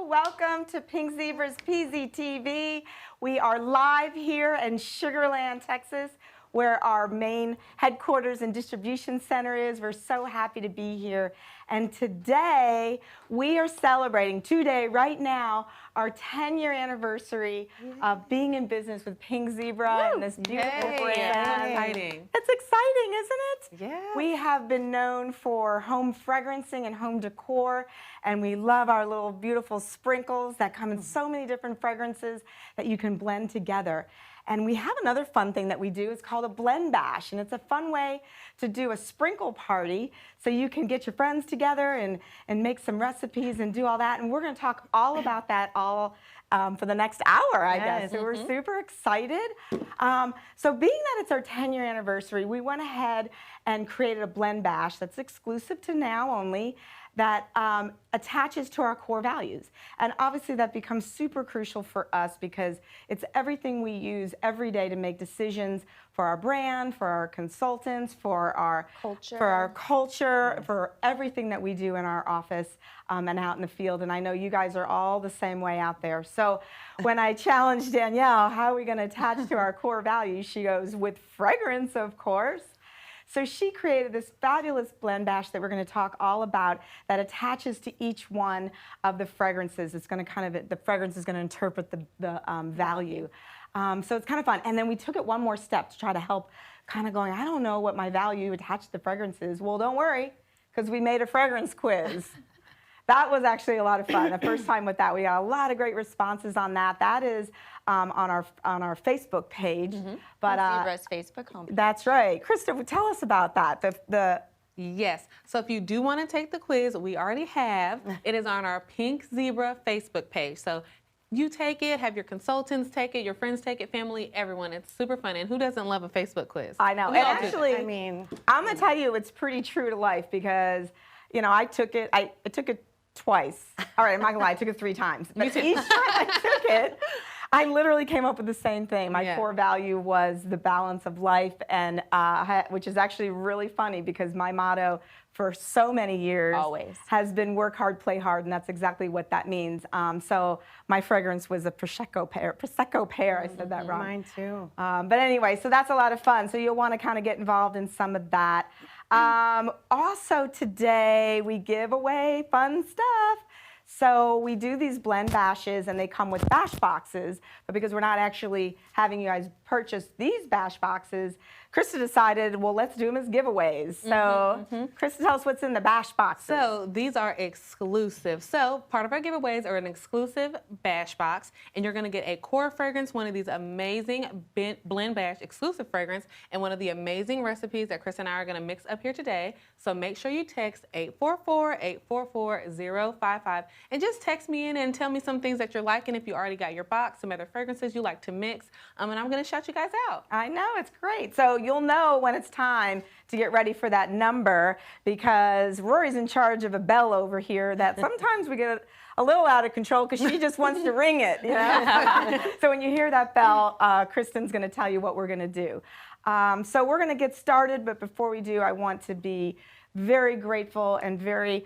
Welcome to Pink Zebra's PZTV. We are live here in Sugar Land, Texas, where our main headquarters and distribution center is. We're so happy to be here. And today, we are celebrating, right now, our 10-year anniversary of being in business with Pink Zebra and this beautiful brand. That's exciting. It's exciting, isn't it? Yeah. We have been known for home fragrancing and home decor, and we love our little beautiful sprinkles that come in so many different fragrances that you can blend together. And we have another fun thing that we do. It's called a blend bash, and it's a fun way to do a sprinkle party so you can get your friends together and make some recipes and do all that. And we're going to talk all about that for the next hour, I guess. So we're super excited. So being that it's our 10-year anniversary, we went ahead and created a blend bash that's exclusive to now only, that attaches to our core values. And obviously that becomes super crucial for us because it's everything we use every day to make decisions for our brand, for our consultants, for our culture, for everything that we do in our office and out in the field. And I know you guys are all the same way out there. So when I challenged Danielle, how are we going to attach to our core values, she goes, with fragrance, of course. So she created this fabulous blend bash that we're going to talk all about that attaches to each one of the fragrances. It's going to the fragrance is going to interpret the value. So it's kind of fun. And then we took it one more step to try to help kind of going, I don't know what my value attached to the fragrance is. Well, don't worry, because we made a fragrance quiz. That was actually a lot of fun. The first time with that, we got a lot of great responses on that. That is on our Facebook page. But Zebra's Facebook homepage. That's right. Krista, tell us about that. Yes. So if you do want to take the quiz, we already have. It is on our Pink Zebra Facebook page. So you take it, have your consultants take it, your friends take it, family, everyone. It's super fun. And who doesn't love a Facebook quiz? I know. And actually, I mean, I'm going to tell you, it's pretty true to life because, you know, I took it twice. All right, I'm not gonna lie, I took it 3 times. But each time I took it, I literally came up with the same thing. My core value was the balance of life, and which is actually really funny because my motto for so many years has been work hard, play hard, and that's exactly what that means. So my fragrance was a Prosecco pear. I said that wrong. Mine too. But anyway, so that's a lot of fun. So you'll want to kind of get involved in some of that. Also today we give away fun stuff. So we do these blend bashes and they come with bash boxes, but because we're not actually having you guys purchase these bash boxes, Krista decided, well, let's do them as giveaways. So Krista, tell us what's in the bash boxes. So these are exclusive. So part of our giveaways are an exclusive bash box, and you're going to get a core fragrance, one of these amazing blend bash exclusive fragrance, and one of the amazing recipes that Krista and I are going to mix up here today. So make sure you text 844-844-055 and just text me in and tell me some things that you're liking if you already got your box, some other fragrances you like to mix, and I'm going to shout you guys out. I know, it's great. So you'll know when it's time to get ready for that number because Rory's in charge of a bell over here that sometimes we get a little out of control because she just wants to ring it. You know? So when you hear that bell, Kristen's going to tell you what we're going to do. So we're going to get started, but before we do, I want to be very grateful and very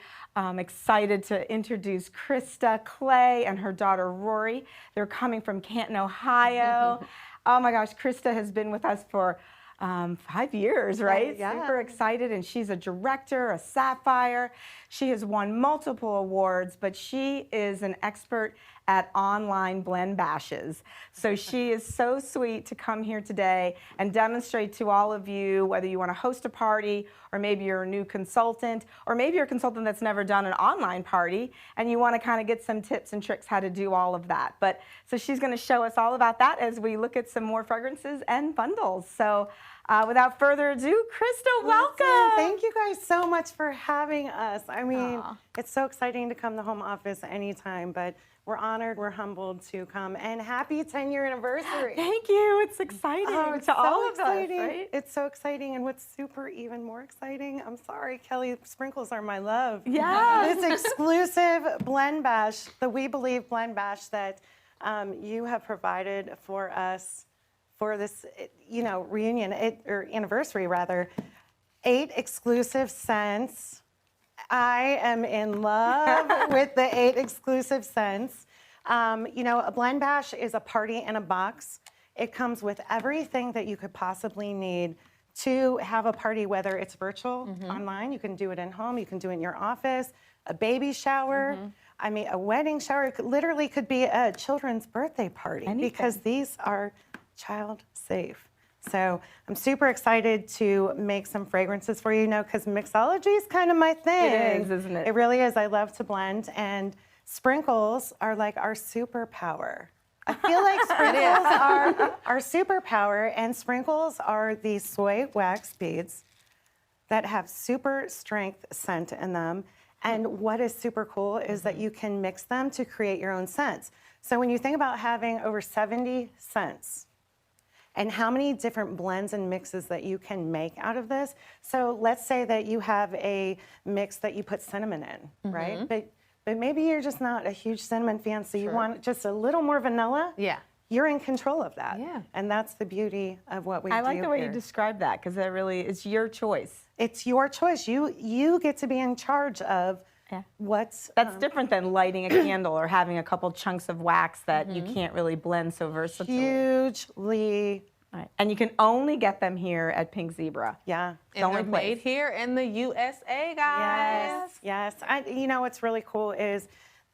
excited to introduce Krista Clay and her daughter Rory. They're coming from Canton, Ohio. Oh my gosh, Krista has been with us for 5 years, right? Yeah. Super excited, and she's a director, a Sapphire. She has won multiple awards, but she is an expert at online blend bashes. So she is so sweet to come here today and demonstrate to all of you, whether you want to host a party, or maybe you're a new consultant, or maybe you're a consultant that's never done an online party, and you want to kind of get some tips and tricks how to do all of that. So she's going to show us all about that as we look at some more fragrances and bundles. So without further ado, Krista, welcome. Thank you guys so much for having us. I mean, it's so exciting to come to home office anytime, but we're honored, we're humbled to come, and happy 10-year anniversary. Thank you. It's exciting to all of us, right? It's so exciting, and what's even more exciting, I'm sorry, Kelly, sprinkles are my love. Yeah. This exclusive blend bash, the We Believe blend bash that you have provided for us for this, reunion, or anniversary rather. 8 exclusive scents, I am in love with the 8 exclusive scents. You know, a blend bash is a party in a box. It comes with everything that you could possibly need to have a party, whether it's virtual, online, you can do it in home, you can do it in your office, a baby shower, I mean, a wedding shower. It literally could be a children's birthday party because these are child safe. So I'm super excited to make some fragrances for you, because mixology is kind of my thing. It is, isn't it? It really is. I love to blend, and sprinkles are like our superpower. I feel like sprinkles are our superpower, and sprinkles are these soy wax beads that have super strength scent in them. And what is super cool is that you can mix them to create your own scents. So when you think about having over 70 scents, and how many different blends and mixes that you can make out of this. So let's say that you have a mix that you put cinnamon in, right? But maybe you're just not a huge cinnamon fan, so you want just a little more vanilla. Yeah. You're in control of that. Yeah. And that's the beauty of what we do. I like the way here. you describe that, because it really, it's your choice. It's your choice. You get to be in charge of what's... That's different than lighting a candle or having a couple chunks of wax that you can't really blend so versatilely. hugely... Right. And you can only get them here at Pink Zebra. Yeah. And only they're place. made here in the USA, guys. Yes. You know what's really cool is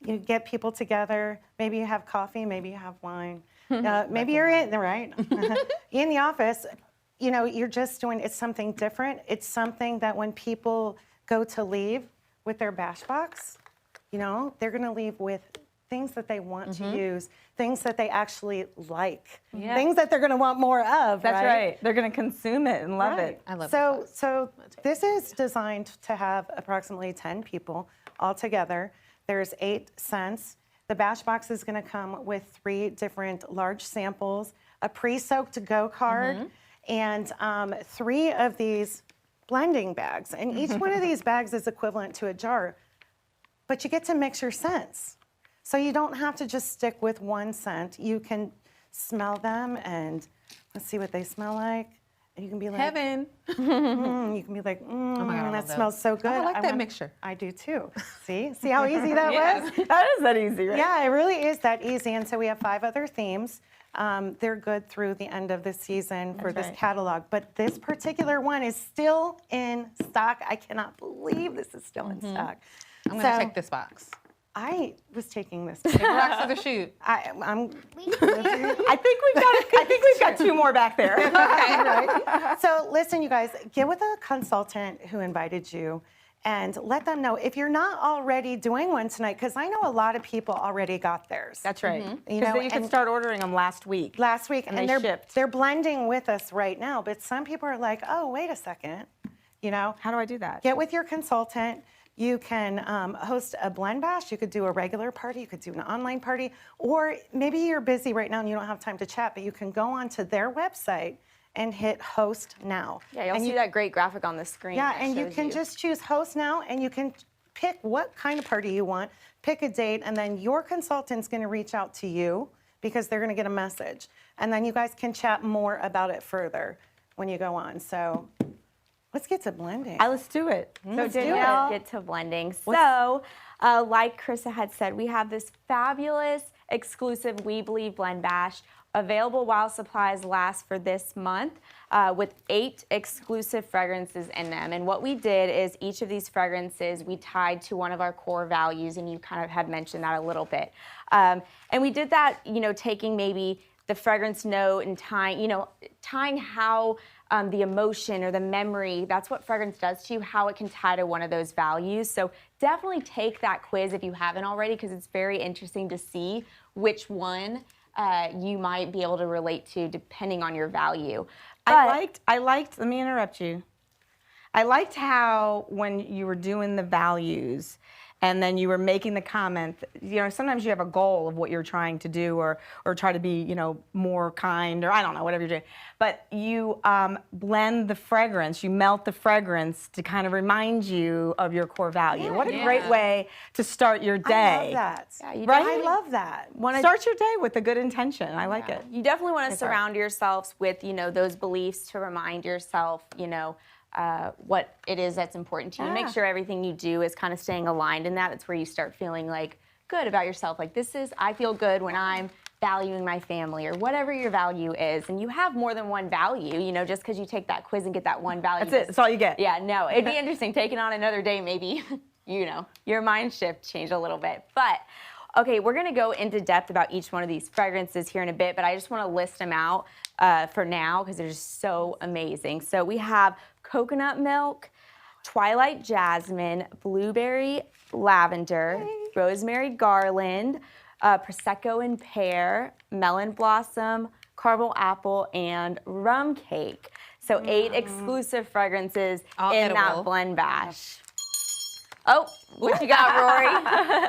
you get people together. Maybe you have coffee, maybe you have wine. Maybe you're in in the office. You know, you're just doing it's something different. It's something that when people go to leave with their bash box, you know, they're going to leave with things that they want to use, things that they actually like, things that they're going to want more of. That's right. They're going to consume it and love it. I love So this is designed to have approximately 10 people all together. There's 8 scents. The bash box is going to come with 3 different large samples, a pre-soaked go card, and 3 of these blending bags. And each one of these bags is equivalent to a jar, but you get to mix your scents. So you don't have to just stick with one scent. You can smell them and let's see what they smell like. And you can be like, Heaven. you can be like, that smells so good. I like that mixture. I do too. See how easy that was? That is that easy, right? Yeah, it really is that easy. And so we have 5 other themes. They're good through the end of the season for this catalog. But this particular one is still in stock. I cannot believe this is still in stock. I'm going to take this box. I was taking this. Box of the shoot. I'm. I think we've got 2 more back there. Right? So listen, you guys, get with a consultant who invited you and let them know if you're not already doing one tonight, because I know a lot of people already got theirs. That's right. You know, You can start ordering them last week. And they shipped. they're blending with us right now, but some people are like, oh, wait a second, you know. How do I do that? Get with your consultant. You can host a blend bash. You could do a regular party. You could do an online party. Or maybe you're busy right now and you don't have time to chat, but you can go onto their website and hit host now. Yeah, you'll see that great graphic on the screen. Yeah, that and you shows can just choose host now, and you can pick what kind of party you want, pick a date, and then your consultant's going to reach out to you because they're going to get a message. And then you guys can chat more about it further when you go on. So let's get to blending. Let's do it. So Danielle, get to blending. So, like Krista had said, we have this fabulous exclusive We Believe Blend Bash available while supplies last for this month with 8 exclusive fragrances in them. And what we did is each of these fragrances we tied to one of our core values, and you kind of had mentioned that a little bit. And we did that, you know, taking maybe the fragrance note and tying how the emotion or the memory, that's what fragrance does to you, how it can tie to one of those values. So definitely take that quiz if you haven't already, because it's very interesting to see which one you might be able to relate to depending on your value. I liked, let me interrupt you. I liked how when you were doing the values and then you were making the comment, you know, sometimes you have a goal of what you're trying to do or try to be, you know, more kind or I don't know, whatever you're doing. But you blend the fragrance, you melt the fragrance to kind of remind you of your core value. What a great way to start your day. I love that. Yeah, right? I love that. Start your day with a good intention. I like it. You definitely want to surround yourselves with, you know, those beliefs to remind yourself, you know, what it is that's important to you. Make sure everything you do is kind of staying aligned in that. That's where you start feeling like good about yourself. Like I feel good when I'm valuing my family or whatever your value is. And you have more than one value, you know, just because you take that quiz and get that one value. That's it. That's all you get. Yeah, no, it'd be interesting taking on another day, maybe, you know, your mind shift changed a little bit. But okay, we're gonna go into depth about each one of these fragrances here in a bit, but I just wanna list them out for now because they're just so amazing. So we have coconut milk, twilight jasmine, blueberry lavender, rosemary garland, prosecco and pear, melon blossom, caramel apple, and rum cake. So 8 exclusive fragrances All in that edible. blend bash. Oh, what you got, Rory?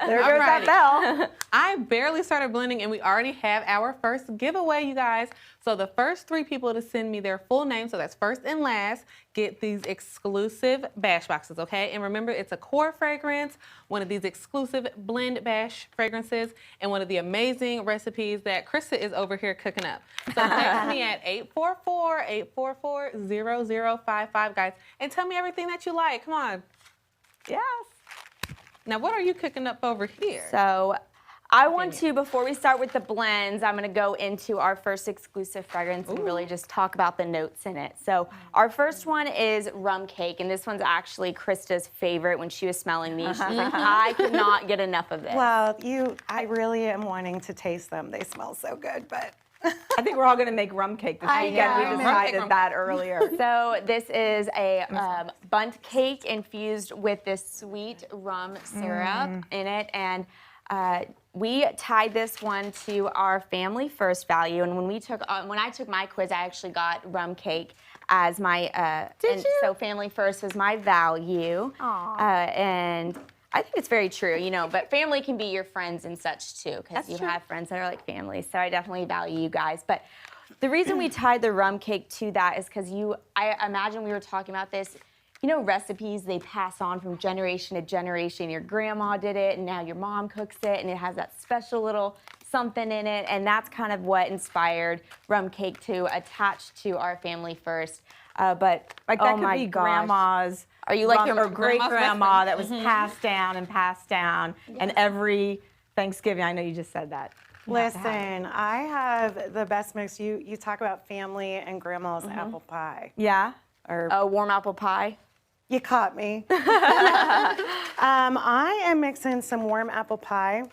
There goes that bell. I barely started blending and we already have our first giveaway, you guys. So the first 3 people to send me their full name, so that's first and last, get these exclusive bash boxes, okay? And remember, it's a core fragrance, one of these exclusive blend bash fragrances, and one of the amazing recipes that Krista is over here cooking up. So text me at 844-844-0055, guys, and tell me everything that you like. Come on. Yes. Now, what are you cooking up over here? So I want to, before we start with the blends, I'm gonna go into our first exclusive fragrance and really just talk about the notes in it. So our first one is rum cake, and this one's actually Krista's favorite. When she was smelling these, she's like, I could not get enough of this. Well, I really am wanting to taste them. They smell so good, but I think we're all going to make rum cake this weekend. know. We Rum decided cake. that earlier. So this is a bundt cake infused with this sweet rum syrup in it, and we tied this one to our family first value. And when I took my quiz, I actually got rum cake as my so family first was my value. And I think it's very true, you know, but family can be your friends and such too, because you have friends that are like family. So I definitely value you guys. But the reason we tied the rum cake to that is because I imagine we were talking about this, you know, recipes they pass on from generation to generation. Your grandma did it, and now your mom cooks it, and it has that special little something in it. And that's kind of what inspired rum cake to attach to our family first. But Like that oh could my be gosh. grandma's. Are you like rum, your or great grandma's grandma best that was passed down and passed down, and every Thanksgiving, I know you just said that. you have to have it. listen, I have the best mix. You talk about family and grandma's apple pie. Yeah. Or a warm apple pie. you caught me. I am mixing some warm apple pie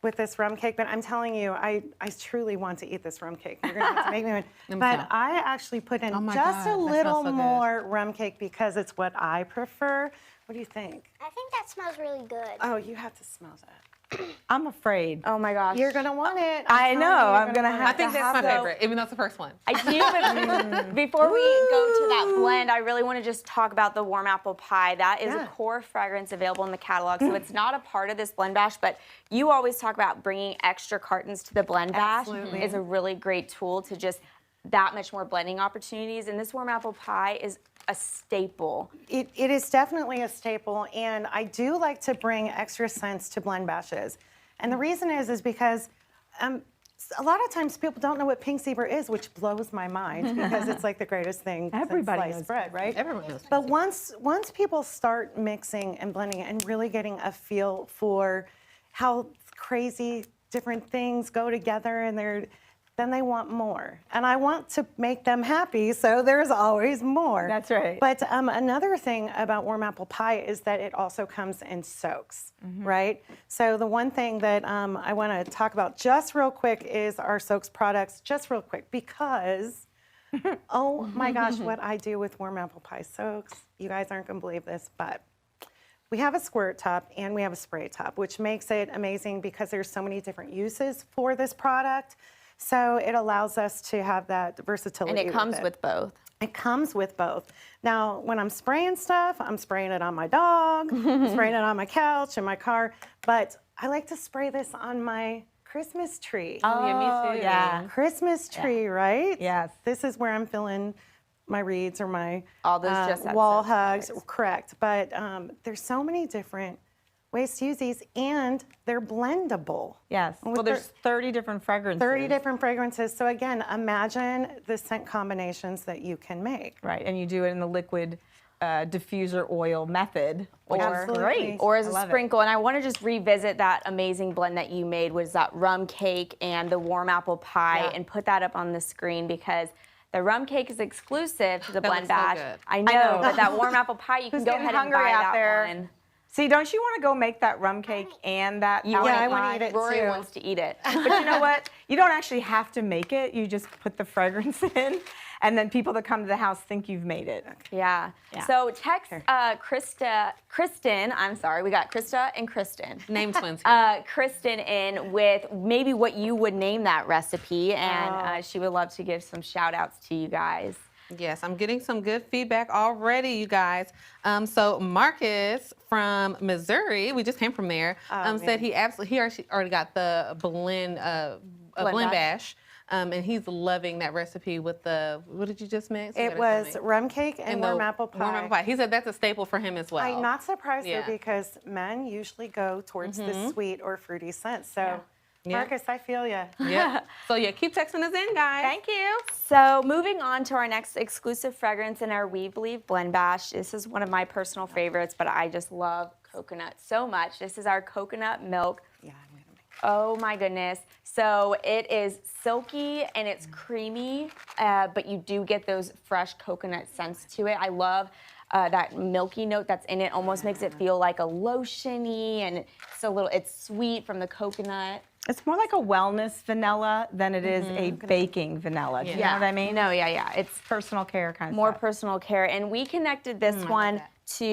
with this rum cake, but I'm telling you, I truly want to eat this rum cake. You're gonna have to make me one. But I actually put in my just God, a that little smells so good. more rum cake because it's what I prefer. What do you think? I think that smells really good. Oh, you have to smell that. I'm afraid. Oh my gosh. You're gonna want it. I telling know, you, you're I'm gonna want have I think to that's have my the- favorite, even though it's the first one. I do, but before we go to that blend, I really want to just talk about the warm apple pie. That is a core fragrance available in the catalog, so it's not a part of this blend bash, but you always talk about bringing extra cartons to the blend bash. Absolutely. Is a really great tool to just that much more blending opportunities, and this warm apple pie is a staple. It is definitely a staple, and I do like to bring extra scents to blend bashes. And the reason is because a lot of times people don't know what pink zebra is, which blows my mind because it's like the greatest thing Everybody since sliced knows bread, right? Everyone knows. But once people start mixing and blending and really getting a feel for how crazy different things go together, and then they want more. And I want to make them happy, so there's always more. That's right. But another thing about warm apple pie is that it also comes in soaks, right? So the one thing that I want to talk about just real quick is our soaks products, just real quick, because oh my gosh, what I do with warm apple pie soaks, you guys aren't going to believe this, but we have a squirt top and we have a spray top, which makes it amazing because there's so many different uses for this product. So it allows us to have that versatility. And it comes with both. It comes with both. Now, when I'm spraying stuff, I'm spraying it on my dog, I'm spraying it on my couch, in my car, but I like to spray this on my Christmas tree. Yeah, me too. Yeah. Christmas tree, right? Yes. This is where I'm filling my wreaths or my All those just have wall soap hugs. sprays. Correct. But there's so many different ways to use these, and they're blendable. Yes. With Well, there's 30 different fragrances. 30 different fragrances. So again, imagine the scent combinations that you can make. Right, and you do it in the liquid diffuser oil method, which is Absolutely. great. or as I a love it. sprinkle. And I want to just revisit that amazing blend that you made, was that rum cake and the warm apple pie, and put that up on the screen, because the rum cake is exclusive to the Blend looks so Bash. good. I know, but that warm apple pie, you can Who's go getting ahead and hungry buy out that there? one. See, don't you want to go make that rum cake and that You apple Yeah, I pie? wanna eat it Rory too. wants to eat it. But you know what? You don't actually have to make it. You just put the fragrance in, and then people that come to the house think you've made it. Yeah. Yeah. So text Kristen, I'm sorry, we got Krista and Kristen. Name twins. Kristen in with maybe what you would name that recipe, and she would love to give some shout outs to you guys. Yes, I'm getting some good feedback already, you guys. So Marcus from Missouri, we just came from there, said he already got the blend bash, and he's loving that recipe with the, what did you just mix? You It gotta tell was me. rum cake and the warm apple pie. Warm apple pie. He said that's a staple for him as well. I'm not surprised Yeah. though, because men usually go towards the sweet or fruity scent. So, Yeah. Marcus, I feel you. Yeah. So yeah, keep texting us in, guys. Thank you. So moving on to our next exclusive fragrance in our We Believe Blend Bash. This is one of my personal favorites, but I just love coconut so much. This is our coconut milk. Yeah, I'm gonna make Oh my goodness. So it is silky and it's creamy, but you do get those fresh coconut scents to it. I love that milky note that's in it. Almost makes it feel like a lotion-y, and it's sweet from the coconut. It's more like a wellness vanilla than it is a baking vanilla. Do you know what I mean? No, yeah. It's Personal care kind of more stuff. personal care. And we connected this one that. to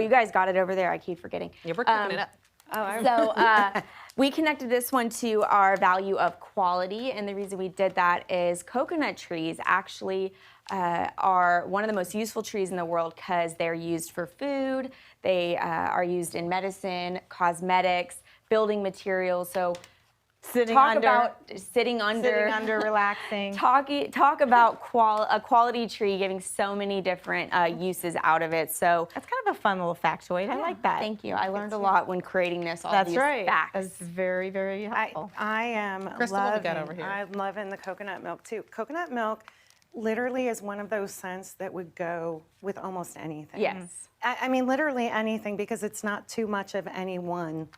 you guys got it over there. I keep forgetting. Yeah, we're cooking it up. So we connected this one to our value of quality, and the reason we did that is coconut trees actually are one of the most useful trees in the world, because they're used for food, they are used in medicine, cosmetics, building materials. So Sitting talk under, about sitting under, relaxing. talk about a quality tree giving so many different uses out of it. So That's kind of a fun little factoid. I like that. thank you. I learned a lot when creating this. All That's these right. facts. That's very, very helpful. I am Crystal, what we loving, got over here? I'm loving the coconut milk too. Coconut milk literally is one of those scents that would go with almost anything. Yes. I mean, literally anything, because it's not too much of any one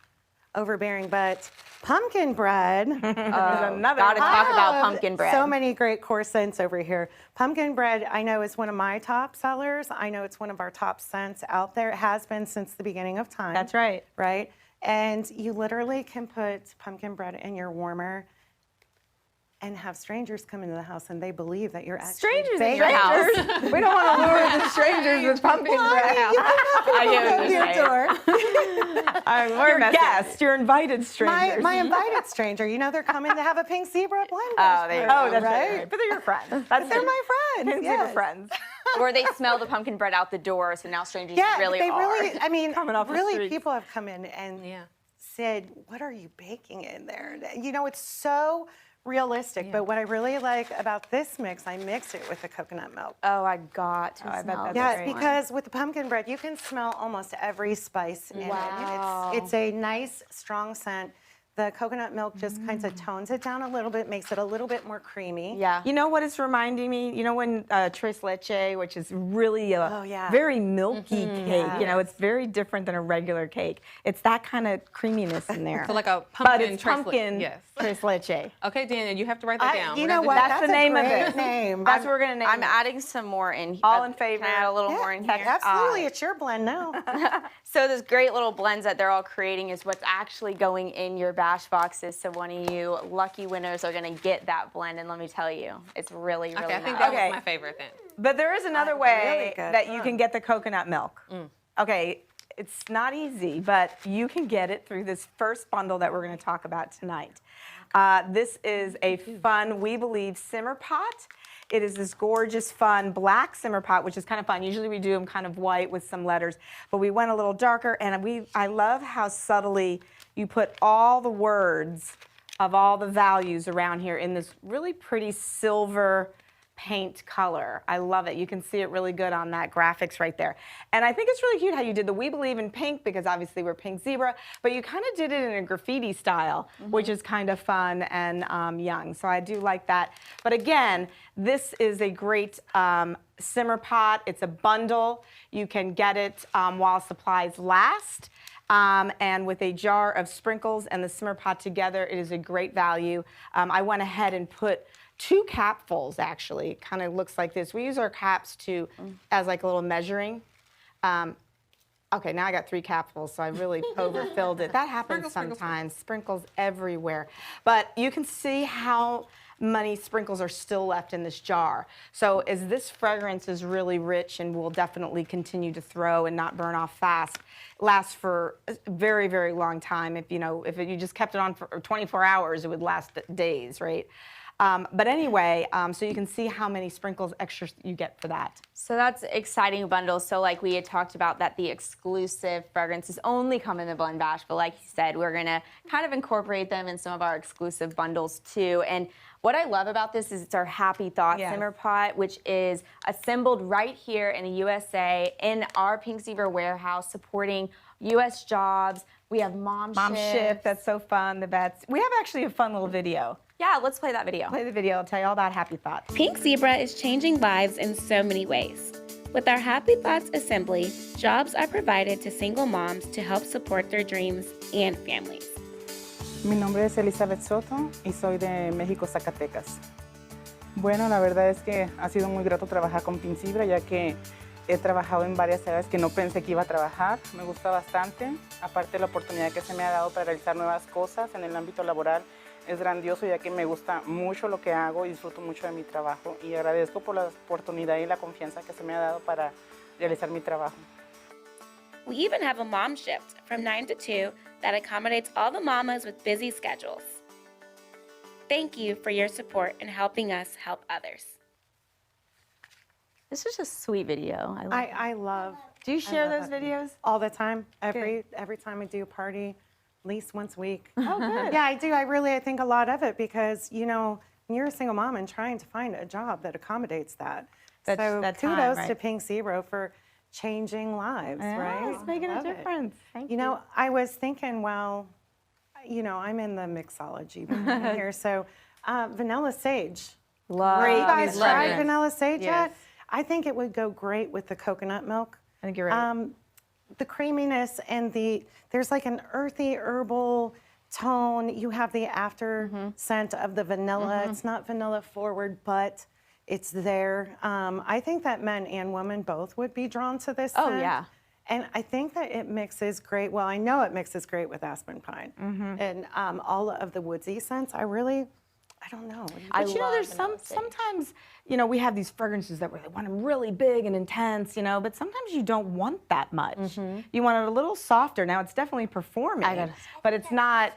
overbearing. But pumpkin bread. Another Gotta talk about have pumpkin bread. So many great core scents over here. Pumpkin bread, I know, is one of my top sellers. I know it's one of our top scents out there. It has been since the beginning of time. That's right. Right? And you literally can put pumpkin bread in your warmer and have strangers come into the house and they believe that you're actually Strangers in your baking. house. We don't want to lure the strangers with pumpkin bread. I get what you're Your saying. door. We're guests. You're invited strangers. My invited stranger, you know, they're coming to have a pink zebra blend. there you Oh, that's right. right. But they're your friends. That's They're it. my friends. Pins yes. are friends. Or they smell the pumpkin bread out the door, so now strangers Yeah, really they are. really, I mean, Coming off the really streets. people have come in and Yeah. said, what are you baking in there? You know, it's so realistic, but what I really like about this mix, I mixed it with the coconut milk. Oh, I got to I bet smell that's this Yes, great. one. because with the pumpkin bread, you can smell almost every spice in Wow. it. It's a nice, strong scent. The coconut milk just kind of tones it down a little bit, makes it a little bit more creamy. Yeah. You know what it's reminding me? You know when tres leche, which is really a Oh, yeah. very milky cake. You know, it's very different than a regular cake. It's that kind of creaminess in there. So like a but pumpkin it's tres- pumpkin Yes. tres leche. Okay, Daniel, you have to write that down. You We're know gonna what? do That's the a name of great it. name. That's what we're gonna name I'm it. adding some more in. All in favor? Can I add a little Yeah, more in here? absolutely, it's your blend now. So this great little blends that they're all creating is what's actually going in your bash boxes. So one of you lucky winners are going to get that blend, and let me tell you, it's really, really Okay, I think nice. that Okay. was my favorite then. But there is another Really way good. that you can get the coconut milk. Okay, it's not easy, but you can get it through this first bundle that we're going to talk about tonight. This is a fun, We Believe simmer pot. It is this gorgeous, fun black simmer pot, which is kind of fun. Usually we do them kind of white with some letters, but we went a little darker, and I love how subtly you put all the words of all the values around here in this really pretty silver paint color. I love it. You can see it really good on that graphics right there. And I think it's really cute how you did the We Believe in Pink, because obviously we're Pink Zebra, but you kind of did it in a graffiti style, which is kind of fun and young. So I do like that. But again, this is a great simmer pot. It's a bundle. You can get it while supplies last. And with a jar of sprinkles and the simmer pot together, it is a great value. I went ahead and put 2 capfuls, actually. It kind of looks like this. We use our caps as like a little measuring. Okay, now I got 3 capfuls, so I really overfilled it. That happens sometimes. Sprinkles everywhere. But you can see how many sprinkles are still left in this jar. So as this fragrance is really rich and will definitely continue to throw and not burn off fast, lasts for a very, very long time. If you just kept it on for 24 hours, it would last days, right? But anyway, so you can see how many sprinkles extra you get for that. So that's exciting bundles. So like we had talked about that the exclusive fragrances only come in the Blend Bash, but like you said, we're gonna kind of incorporate them in some of our exclusive bundles too. And what I love about this is it's our Happy Thought simmer pot, which is assembled right here in the USA in our Pink Zebra warehouse, supporting U.S. jobs. We have Mom Shift, that's so fun. The vets. We have actually a fun little video. Yeah, let's play that video. Play the video. I'll tell you all about Happy Thoughts. Pink Zebra is changing lives in so many ways. With our Happy Thoughts assembly, jobs are provided to single moms to help support their dreams and families. Mi nombre es Elizabeth Soto y soy de México, Zacatecas. Bueno, la verdad es que ha sido muy grato trabajar con Pink Zebra, ya que he trabajado en varias áreas que no pensé que iba a trabajar. Me gusta bastante, aparte la oportunidad que se me ha dado para realizar nuevas cosas en el ámbito laboral. Es grandioso, ya que me gusta mucho lo que hago y disfruto mucho de mi trabajo, y agradezco por la oportunidad y la confianza que se me ha dado para realizar mi trabajo. We even have a mom shift from 9 to 2 that accommodates all the mamas with busy schedules. Thank you for your support in helping us help others. This is a sweet video. I love. Do you share those videos? All the time. Every time I do a party, at least once a week. Oh, good. Yeah, I do. I think a lot of it because, when you're a single mom and trying to find a job that accommodates that. So that time, kudos right? to Pink Zebra for changing lives, right? It's making a Love it. difference. Thank you. I was thinking, well, I'm in the mixology behind here, so vanilla sage. Love Great. You guys Love tried it. vanilla sage Yes. yet? I think it would go great with the coconut milk. I think you're right. The creaminess and there's like an earthy herbal tone. You have the after scent of the vanilla. It's not vanilla forward, but it's there. I think that men and women both would be drawn to this Oh, scent. yeah. And I think that it mixes great. Well, I know it mixes great with aspen pine. And all of the woodsy scents, I don't know. I But love there's vanilla sage. sometimes, we have these fragrances that we want them really big and intense, but sometimes you don't want that much. You want it a little softer. Now it's definitely performing, but it's not,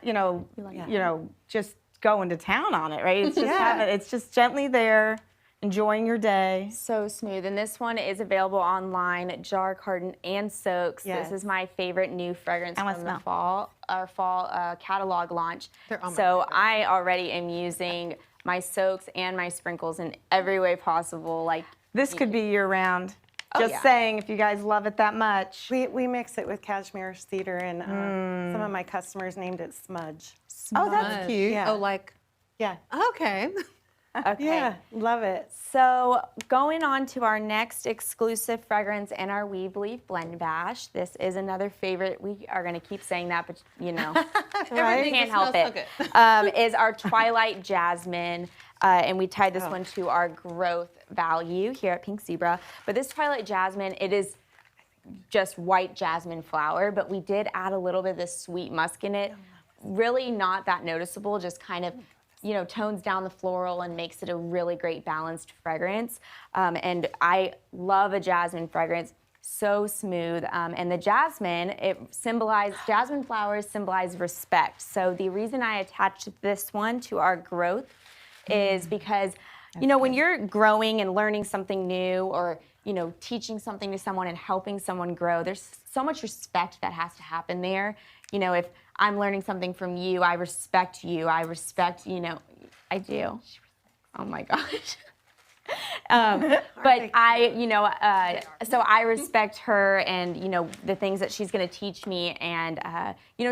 just going to town on it, right? It's just it's just gently there, enjoying your day. So smooth. And this one is available online, jar, carton, and soaks. Yes. This is my favorite new fragrance I wanna from smell. our fall catalog launch. They're all my So I already am using my soaks and my sprinkles in every way possible. Like This could be year round. Oh, Just yeah. saying, if you guys love it that much. We mix it with cashmere cedar, and some of my customers named it Smudge. Oh, that's Nice. cute. Yeah. Oh, like, Yeah. okay. Okay. Yeah, love it. So going on to our next exclusive fragrance in our We Believe Blend Bash. This is another favorite. We are going to keep saying that, but Everything can't just help smells it. so good. Is our Twilight Jasmine. And we tied this one to our growth value here at Pink Zebra. But this Twilight Jasmine, it is just white jasmine flower, but we did add a little bit of this sweet musk in it. Really not that noticeable, just kind of tones down the floral and makes it a really great balanced fragrance. And I love a jasmine fragrance, so smooth. And the jasmine, jasmine flowers symbolize respect. So the reason I attached this one to our growth is because, when you're growing and learning something new or, teaching something to someone and helping someone grow, there's so much respect that has to happen there. If I'm learning something from you, I respect you. I respect, I do. Oh my gosh. But I, so I respect her and, the things that she's going to teach me. And,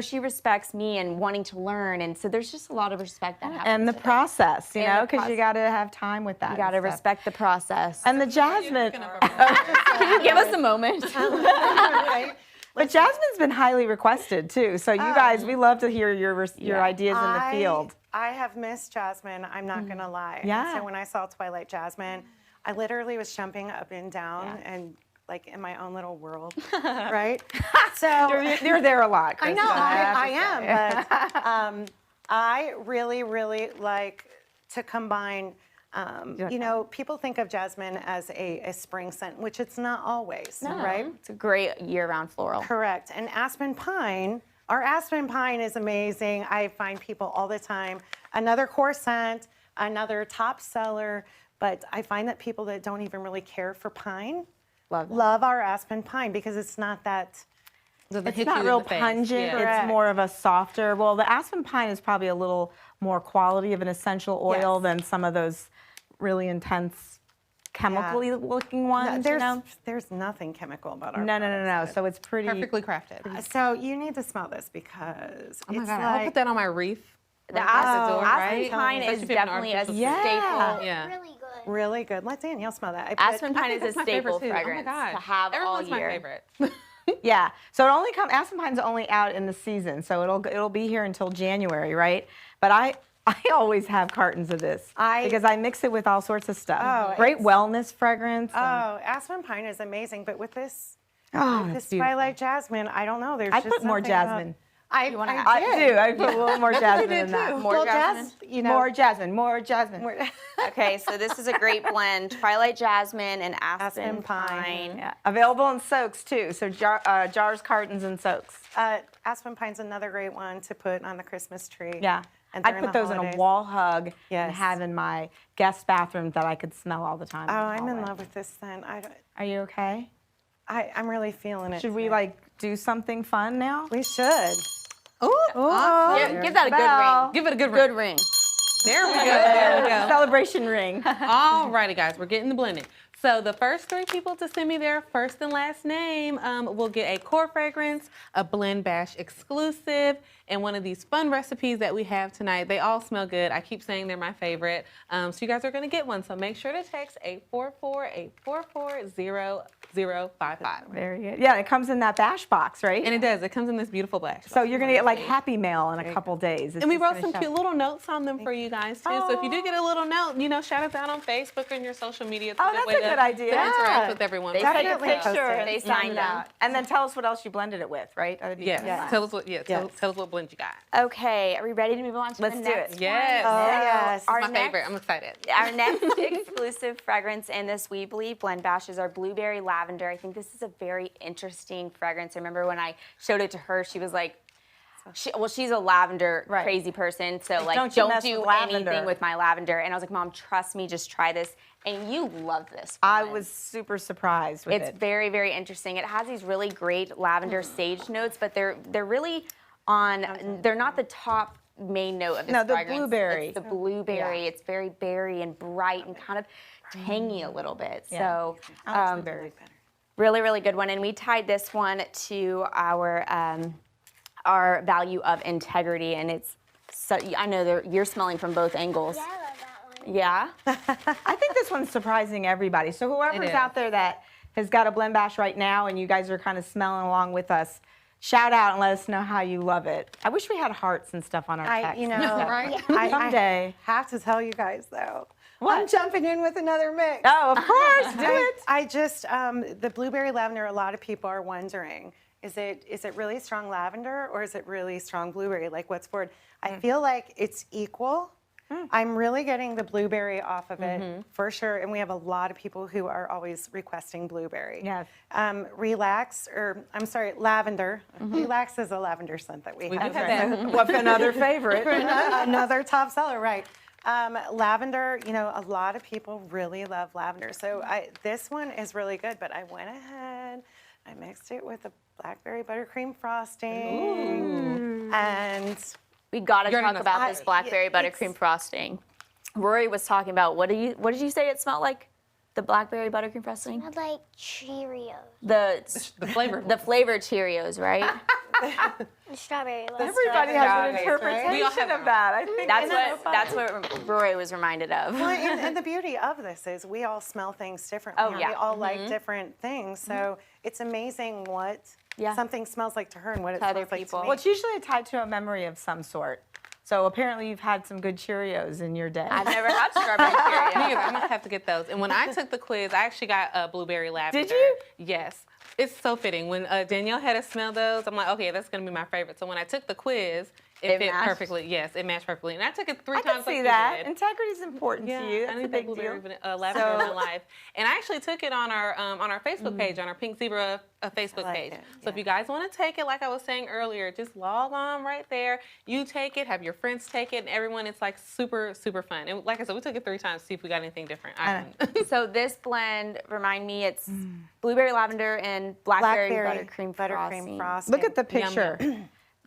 she respects me and wanting to learn. And so there's just a lot of respect that happens. And the with it. process, And the because you got to have time with that. You got to and stuff. respect the process. And the jasmine. Can you give us a moment? Right? But jasmine's been highly requested too. So you guys, we love to hear your ideas in the field. I have missed jasmine, I'm not going to lie. And Yeah. so when I saw Twilight Jasmine, I literally was jumping up and down and like in my own little world, right? So You're there a lot, I Krista. know, have to I say. am, but I really, really like to combine, people think of jasmine as a spring scent, which it's not always, right? It's a great year-round floral. Correct. And aspen pine, our aspen pine is amazing. I find people all the time, another core scent, another top seller, but I find that people that don't even really care for pine love our aspen pine because it's not that. It's not real pungent. Correct. It's more of a softer. Well, the aspen pine is probably a little more quality of an essential oil Yes. than some of those really intense chemically looking ones. There's nothing chemical about our No. So it's pretty Perfectly crafted. So you need to smell this because Oh my it's God, like I'll put that on my wreath. The Aspen aspen pine Especially is if you have an definitely a artificial staple. Yeah. Really good. really good. Let Danielle smell that. Aspen pine is a That's my favorite staple too. fragrance Oh my gosh. to have Everyone's all year. my favorite. Yeah. So it only aspen pine's only out in the season, so it'll be here until January, right? But I always have cartons of this because I mix it with all sorts of stuff. Oh, Great wellness fragrance. Oh, aspen pine is amazing, but with this, it's beautiful. Twilight Jasmine, I don't know. There's I just put more something about- jasmine. I wanna did. I do. I put a little more jasmine in that. More jasmine? More jasmine. More jasmine. Okay, so this is a great blend: Twilight Jasmine and aspen, Aspen pine. pine. Yeah. Available in soaks too. So jars, cartons, and soaks. Aspen pine's another great one to put on the Christmas tree. Yeah. And I during put the those in a holidays. wall hug and Yes. have in my guest bathroom that I could smell all the time. Oh, the I'm in hallway. love with this scent. Are you okay? I'm really feeling it. Should we today. do something fun now? We should. Yeah, give that a good Bell. ring. Give it a good Good ring. ring. There we go. There we go. Celebration ring. Alrighty, guys, we're getting the blending. So the first 3 people to send me their first and last name will get a core fragrance, a Blend Bash exclusive, and one of these fun recipes that we have tonight. They all smell good. I keep saying they're my favorite. So you guys are going to get one. So make sure to text 844-844-0055. Very good. Yeah, it comes in that bash box, right? And it does. It comes in this beautiful bash. So you're gonna get like Happy Mail in a couple days. And we wrote some cute little notes on them for you guys too. So if you do get a little note, shout us out on Facebook or in your social media. It's Oh, good that's way a good idea. to interact Yeah. with everyone. They But- take a Definitely picture. post it. They Sign signed them. And then tell us what else you blended it with, right? Yes. Tell us what. Yeah. Tell us what blend you got. Okay, are we ready to move on to Let's the do next it. Yes. Oh, yes. Our My next- favorite. I'm excited. Our next exclusive fragrance in this We Believe Blend Bash is our Blueberry Lavender. I think this is a very interesting fragrance. I remember when I showed it to her, she was like, she's a lavender Right. crazy person, so like don't you don't mess do with lavender. anything with my lavender. And I was like, Mom, trust me, just try this. And you love this. I woman. was super surprised with It's it. very, very interesting. It has these really great lavender sage notes, but they're really on. They're not the top main note of this No, the fragrance. blueberry. It's the blueberry. It's very berry and bright and kind of tangy a little bit. So I like blueberry. really, really good one. And we tied this one to our value of integrity, and it's. So I know you're smelling from both angles. Yeah, I love that one. Yeah. I think this one's surprising everybody. So whoever's is. out there that has got a blend bash right now and you guys are kind of smelling along with us, shout out and let us know how you love it. I wish we had hearts and stuff on our text. Right? Someday. I have to tell you guys though. What? I'm jumping in with another mix. Oh, of course, do it. I just the blueberry lavender. A lot of people are wondering: is it really strong lavender or is it really strong blueberry? Like what's forward? I feel like it's equal. I'm really getting the blueberry off of it for sure, and we have a lot of people who are always requesting blueberry. Yes. Lavender. Relax is a lavender scent that we We do have. have that. What's another favorite? Another top seller, right? Lavender, a lot of people really love lavender. So this one is really good, but I went ahead, I mixed it with a blackberry buttercream frosting. And We got to You already talk know. about this blackberry it's- buttercream frosting. Rory was talking about what did you say it smelled like? The blackberry buttercream frosting? I'd like Cheerios. The flavor. The flavored Cheerios, right? The strawberry ones. Everybody has an interpretation We all have of that. I think That's what Roy was reminded of. Well, and the beauty of this is we all smell things differently. Oh, yeah. We all like different things. So it's amazing what Yeah. something smells like to her and what it To other smells like people. to me. Well, it's usually tied to a memory of some sort. So apparently you've had some good Cheerios in your day. I've never had strawberry Me Cheerios. either. I'm gonna have to get those. And when I took the quiz, I actually got a blueberry lavender. Did you? Yes. It's so fitting. When Danielle had us smell those, I'm like, okay, that's gonna be my favorite. So when I took the quiz, it fit matched? perfectly. Yes, it matched perfectly. And I took it 3 I times. can see like that. You did. Integrity is important to you. I That's a need big that blueberry deal. lavender in my life. And I actually took it on our Facebook page, on our Pink Zebra Facebook like page. it, So if you guys want to take it, like I was saying earlier, just log on right there. You take it, have your friends take it, and everyone. It's like super, super fun. And like I said, we took it 3 times to see if we got anything different. So this blend, remind me, it's blueberry lavender and blackberry, buttercream frosting. Look at the picture.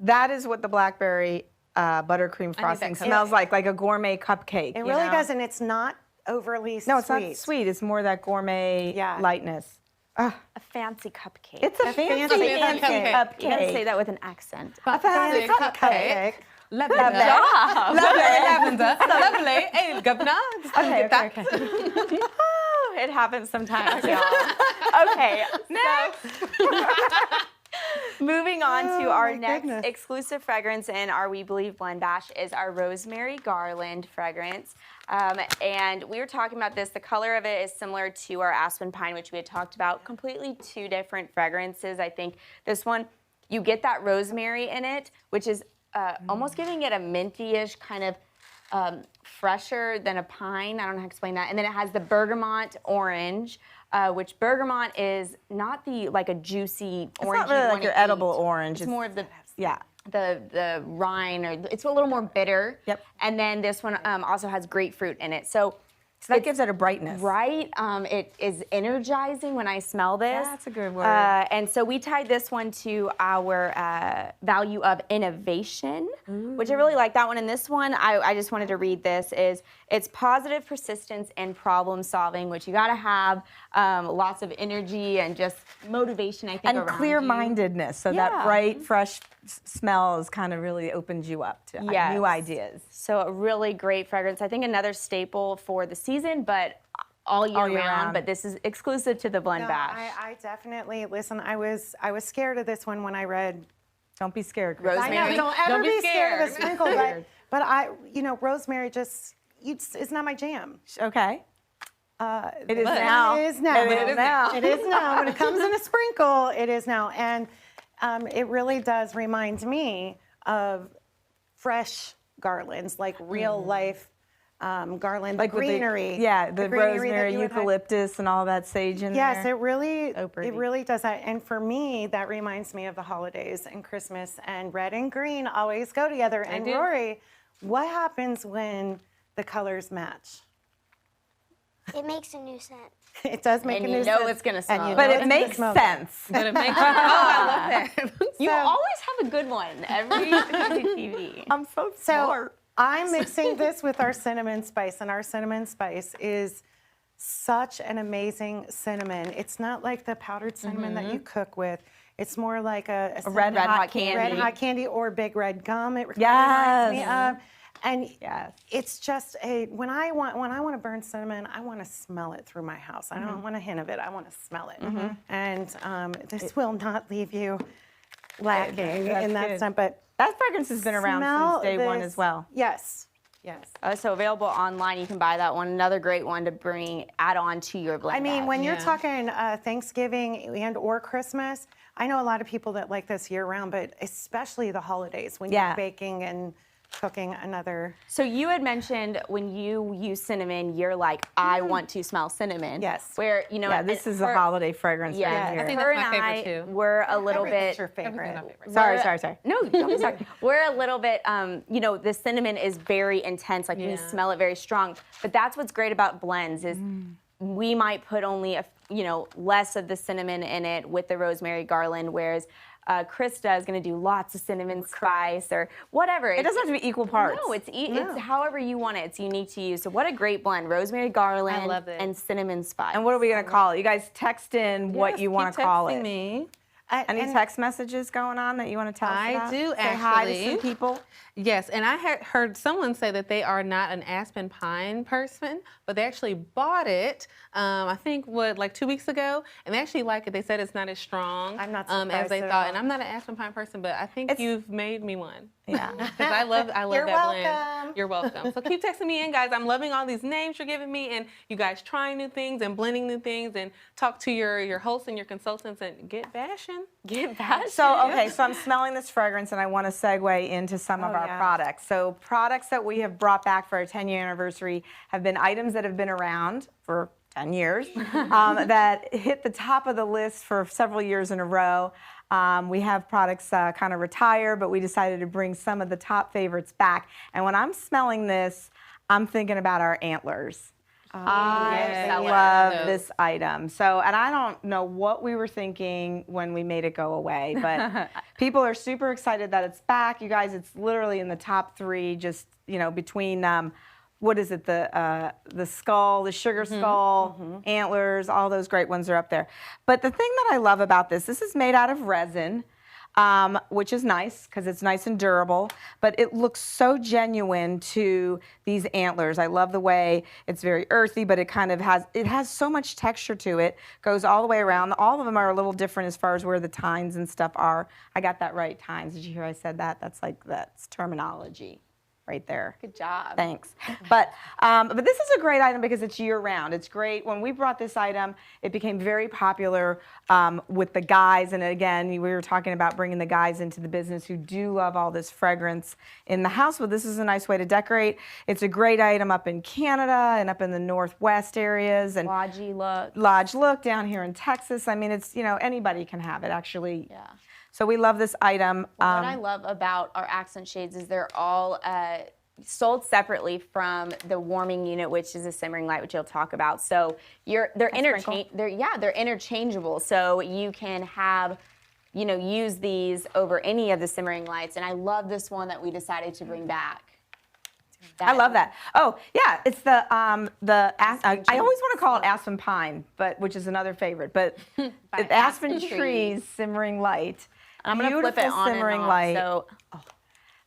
That is what the blackberry buttercream frosting that smells like a gourmet cupcake. It you really know? does, and it's not overly sweet. No, it's not sweet. It's more that gourmet lightness. A fancy cupcake. It's a fancy fancy cupcake. You gotta say that with an accent. A fancy cupcake. Lovely. Love that. Lovely lavender. Lovely. Hey, governor. Okay. Oh, it happens sometimes, y'all. Okay, next. Moving on to our my next goodness. exclusive fragrance in our We Believe Blend Bash is our Rosemary Garland fragrance. And we were talking about this. The color of it is similar to our Aspen Pine, which we had talked about. Completely 2 different fragrances. I think this one, you get that rosemary in it, which is almost giving it a minty-ish kind of fresher than a pine. I don't know how to explain that. And then it has the bergamot orange, which bergamot is not the like a juicy orange. It's not really like your edible orange. It's more of the yeah. the rind, or it's a little more bitter. Yep. And then this one also has grapefruit in it. So that gives it a brightness. right, it is energizing when I smell this. Yeah, that's a good word. And so we tied this one to our value of innovation, which I really like that one. And this one, I just wanted to read this, is it's positive persistence and problem solving, which you gotta have lots of energy and just motivation, I think, And around you. clear-mindedness, so that Yeah. bright, fresh smell is kind of really opens you up to Yes. new ideas. So a really great fragrance. I think another staple for the season, but all year, year round. round. But this is exclusive to the Blend No, Bash. I definitely listen. I was scared of this one when I read. Don't be scared, Chris. Rosemary. I know, don't ever Don't be be scared of a scared. sprinkle, but I, rosemary just it's not my jam. Okay. It is But- now. It is now. It is now. It is now. When it comes in a sprinkle, it is now. And it really does remind me of fresh garlands, like real life garland, Like with the- greenery. the greenery that rosemary, you would have. eucalyptus, and all that sage in Yes, there. it really, pretty. it really does that. And for me, that reminds me of the holidays and Christmas. And red and green always go together. And do. Rory, what happens when the colors match? It makes a new scent. It does make And a you new know sense. it's gonna And smell you good. But know it it's gonna makes smell good. sense. But it makes oh, I love that. You So- always have a good one every PZTV. I'm so So smart. I'm mixing this with our cinnamon spice, and our cinnamon spice is such an amazing cinnamon. It's not like the powdered cinnamon that you cook with. It's more like a red cinnamon- hot candy. red hot candy or big red gum. It Yes. reminds me of. And Yes. it's just when I want to burn cinnamon, I want to smell it through my house. I don't want a hint of it. I want to smell it. And this will not leave you lacking That's in that good. sense. But That fragrance has been around smell since day one this- as well. Yes. Yes. So available online, you can buy that one. Another great one to add on to your blend. I mean, bag. when you're Yeah. talking Thanksgiving and or Christmas, I know a lot of people that like this year round, but especially the holidays when Yeah. you're baking and cooking another. So you had mentioned when you use cinnamon, you're like, I want to smell cinnamon. Yes. Where Yeah, this is a holiday fragrance Yeah, right here. I think her that's and my I favorite, too. were a little Everything's bit. your favorite. Everything's my favorite. Sorry. No, don't be sorry. We're a little bit, the cinnamon is very intense. Like we Yeah. smell it very strong. But that's what's great about blends is we might put only less of the cinnamon in it with the rosemary garland, whereas Krista is going to do lots of cinnamon spice or whatever. It doesn't have to be equal parts. No, it's however you want it. It's unique to you. So what a great blend. Rosemary garland love it. and cinnamon spice. And what are we going to call it? You guys text in what you want to call it. Me. Any text messages going on that you want to tell us I about? do, Say hi to some actually. people. Yes, and I had heard someone say that they are not an aspen pine person, but they actually bought it, I think, like 2 weeks ago, and they actually like it. They said it's not as strong I'm not as they surprised at thought. all. And I'm not an aspen pine person, but I think you've made me one. Yeah. Because I love You're that welcome. blend. You're welcome. So keep texting me in, guys. I'm loving all these names you're giving me, and you guys trying new things and blending new things, and talk to your hosts and your consultants and get bashing. Get that. So, okay, so I'm smelling this fragrance and I want to segue into some of our yeah. products. So products that we have brought back for our 10-year anniversary have been items that have been around for 10 years that hit the top of the list for several years in a row. We have products kind of retire, but we decided to bring some of the top favorites back. And when I'm smelling this, I'm thinking about our antlers. I yes. love this item. So, and I don't know what we were thinking when we made it go away, but people are super excited that it's back. You guys, it's literally in the top 3, just, you know, between, what is it, the skull, the sugar skull, antlers, all those great ones are up there. But the thing that I love about this is made out of resin. Which is nice because it's nice and durable, but it looks so genuine to these antlers. I love the way it's very earthy, but it kind of has so much texture to it, goes all the way around. All of them are a little different as far as where the tines and stuff are. I got that right, tines. Did you hear I said that? That's terminology right there. Good job. Thanks. But this is a great item because it's year-round. It's great. When we brought this item, it became very popular with the guys. And again, we were talking about bringing the guys into the business who do love all this fragrance in the house. Well, this is a nice way to decorate. It's a great item up in Canada and up in the Northwest areas. And Lodgy look. Lodge Look down here in Texas. I mean, it's, you know, anybody can have it, actually. Yeah. So we love this item. What I love about our accent shades is they're all sold separately from the warming unit, which is a simmering light, which you'll talk about. So they're interchangeable. So you can have, you know, use these over any of the simmering lights. And I love this one that we decided to bring back. I love that. Oh, yeah, it's the I always want to call it aspen pine, but which is another favorite, but it's aspen trees simmering light. I'm going to flip it Beautiful on simmering and off. light. So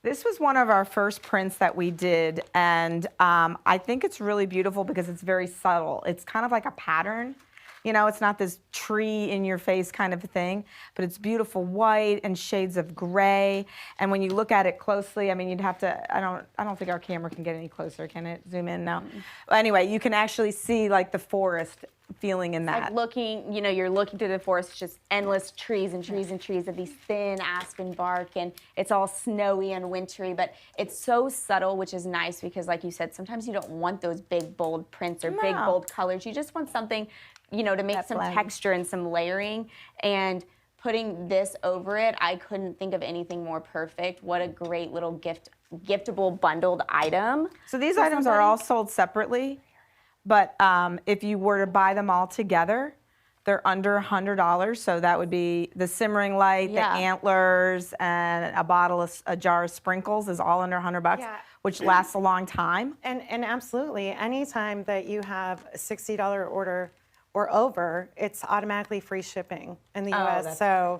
This was one of our first prints that we did, and I think it's really beautiful because it's very subtle. It's kind of like a pattern. You know, it's not this tree in your face kind of thing, but it's beautiful white and shades of gray. And when you look at it closely, I mean, you'd have to, I don't think our camera can get any closer. Can it zoom in now? Well, anyway, you can actually see like the forest feeling in that. like looking, you know, you're looking through the forest, just endless trees and trees and trees of these thin aspen bark, and it's all snowy and wintry, but it's so subtle, which is nice because, like you said, sometimes you don't want those big, bold prints or big, No. bold colors. You just want something, you know, to make That some blend. texture and some layering. And putting this over it, I couldn't think of anything more perfect. What a great little giftable bundled item. So these items are all sold separately, but if you were to buy them all together, they're under $100. So that would be the simmering light, Yeah. the antlers, and a jar of sprinkles is all under $100, Yeah. which lasts a long time. And absolutely, anytime that you have a $60 order or over, it's automatically free shipping in the U.S. that's So,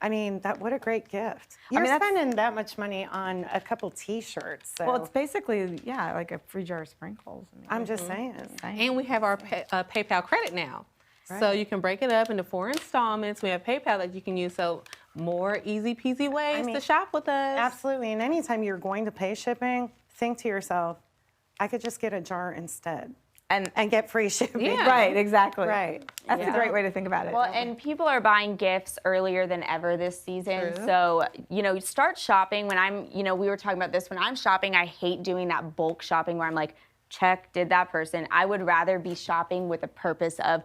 I mean, what a great gift. You're mean, that's- spending that much money on a couple T-shirts. So Well, it's basically, yeah, like a free jar of sprinkles. I mean, I'm just saying. And we have our PayPal credit now. So you can break it up into 4 installments. We have PayPal that you can use, so more easy peasy ways to shop with us. Absolutely. And anytime you're going to pay shipping, think to yourself, I could just get a jar instead and get free shipping. Yeah. right, exactly. Right. That's a great way to think about it. Well, and people are buying gifts earlier than ever this season. So, you know, start shopping. When we were talking about this, when I'm shopping, I hate doing that bulk shopping where I'm like, check, did that person. I would rather be shopping with a purpose of,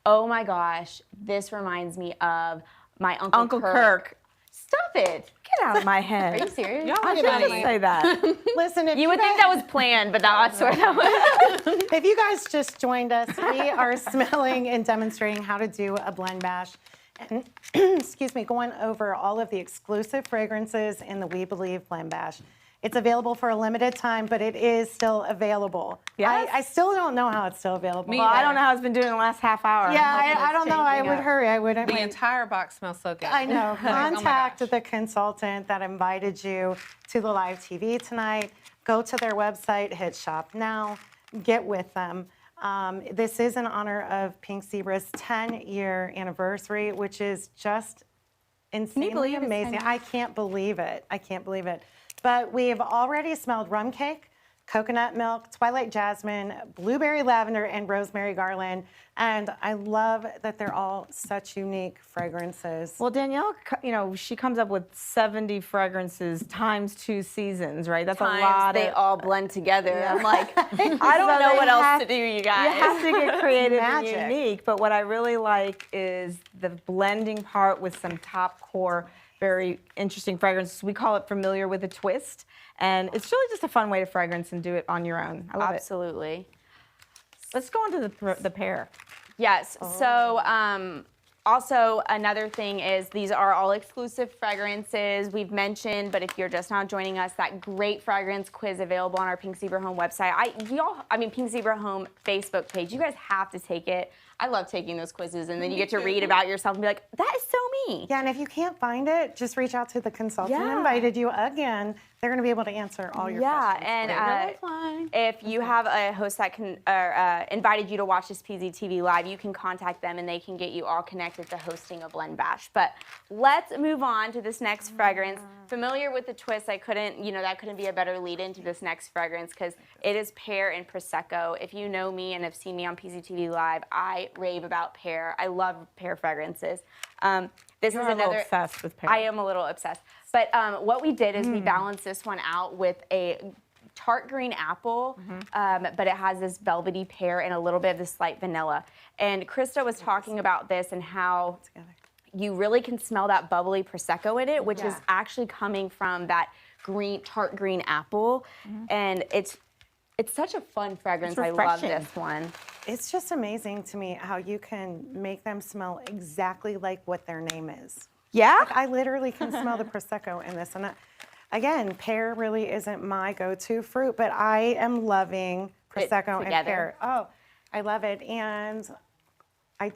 oh my gosh, this reminds me of my Uncle Kirk. Stop it. Get out of my head. Are you serious? Y'all I look at shouldn't me. say that. Listen, if You would think that was planned, but that's where that was. If you guys just joined us, we are smelling and demonstrating how to do a blend bash. and excuse me, going over all of the exclusive fragrances in the We Believe Blend Bash. It's available for a limited time, but it is still available. Yes? I still don't know how it's still available. Me Well, I either. don't know how it's been doing the last half hour. Yeah, I'm hoping I it's don't know. I changing would up. hurry. I wouldn't The wait. entire box smells so good. I know. Like, oh my Contact gosh. the consultant that invited you to the live TV tonight. Go to their website, hit shop now, get with them. This is in honor of Pink Zebra's 10-year anniversary, which is just insanely believe it's 10 amazing. years? I can't believe it. I can't believe it. But we've already smelled rum cake, coconut milk, twilight jasmine, blueberry lavender, and rosemary garland. And I love that they're all such unique fragrances. Well, Danielle, she comes up with 70 fragrances times 2 seasons, right? That's a lot. They of, all blend together. I'm like, I don't So know they what else have- to do, you You guys. have to get creative and Magic. unique, but what I really like is the blending part with some top core, very interesting fragrances. We call it Familiar with a Twist, and it's really just a fun way to fragrance and do it on your own. I love it. Absolutely. Let's go on to the pair. Yes. So also another thing is these are all exclusive fragrances we've mentioned, but if you're just now joining us, that great fragrance quiz available on our Pink Zebra Home website. Pink Zebra Home Facebook page. You guys have to take it. I love taking those quizzes, and then you get to read about yourself and be like, that is so me. Yeah, and if you can't find it, just reach out to the consultant who Yeah. invited you again. They're going to be able to answer all your Yeah, questions. and if you have a host that invited you to watch this PZTV live, you can contact them and they can get you all connected to hosting a Blend Bash. But let's move on to this next fragrance. Familiar with the twist, that couldn't be a better lead into this next fragrance because it is pear and Prosecco. If you know me and have seen me on PZTV live, I rave about pear. I love pear fragrances. This You're is a little another. obsessed with pear. I am a little obsessed. But what we did is we balanced this one out with a tart green apple, but it has this velvety pear and a little bit of this light vanilla. And Krista was talking about this and how you really can smell that bubbly Prosecco in it, which is actually coming from that tart green apple. And it's such a fun fragrance. I love refreshing. this one. It's just amazing to me how you can make them smell exactly like what their name is. Yeah? Like, I literally can smell the Prosecco in this. And again, pear really isn't my go-to fruit, but I am loving Prosecco and together. pear. Oh, I love it. And I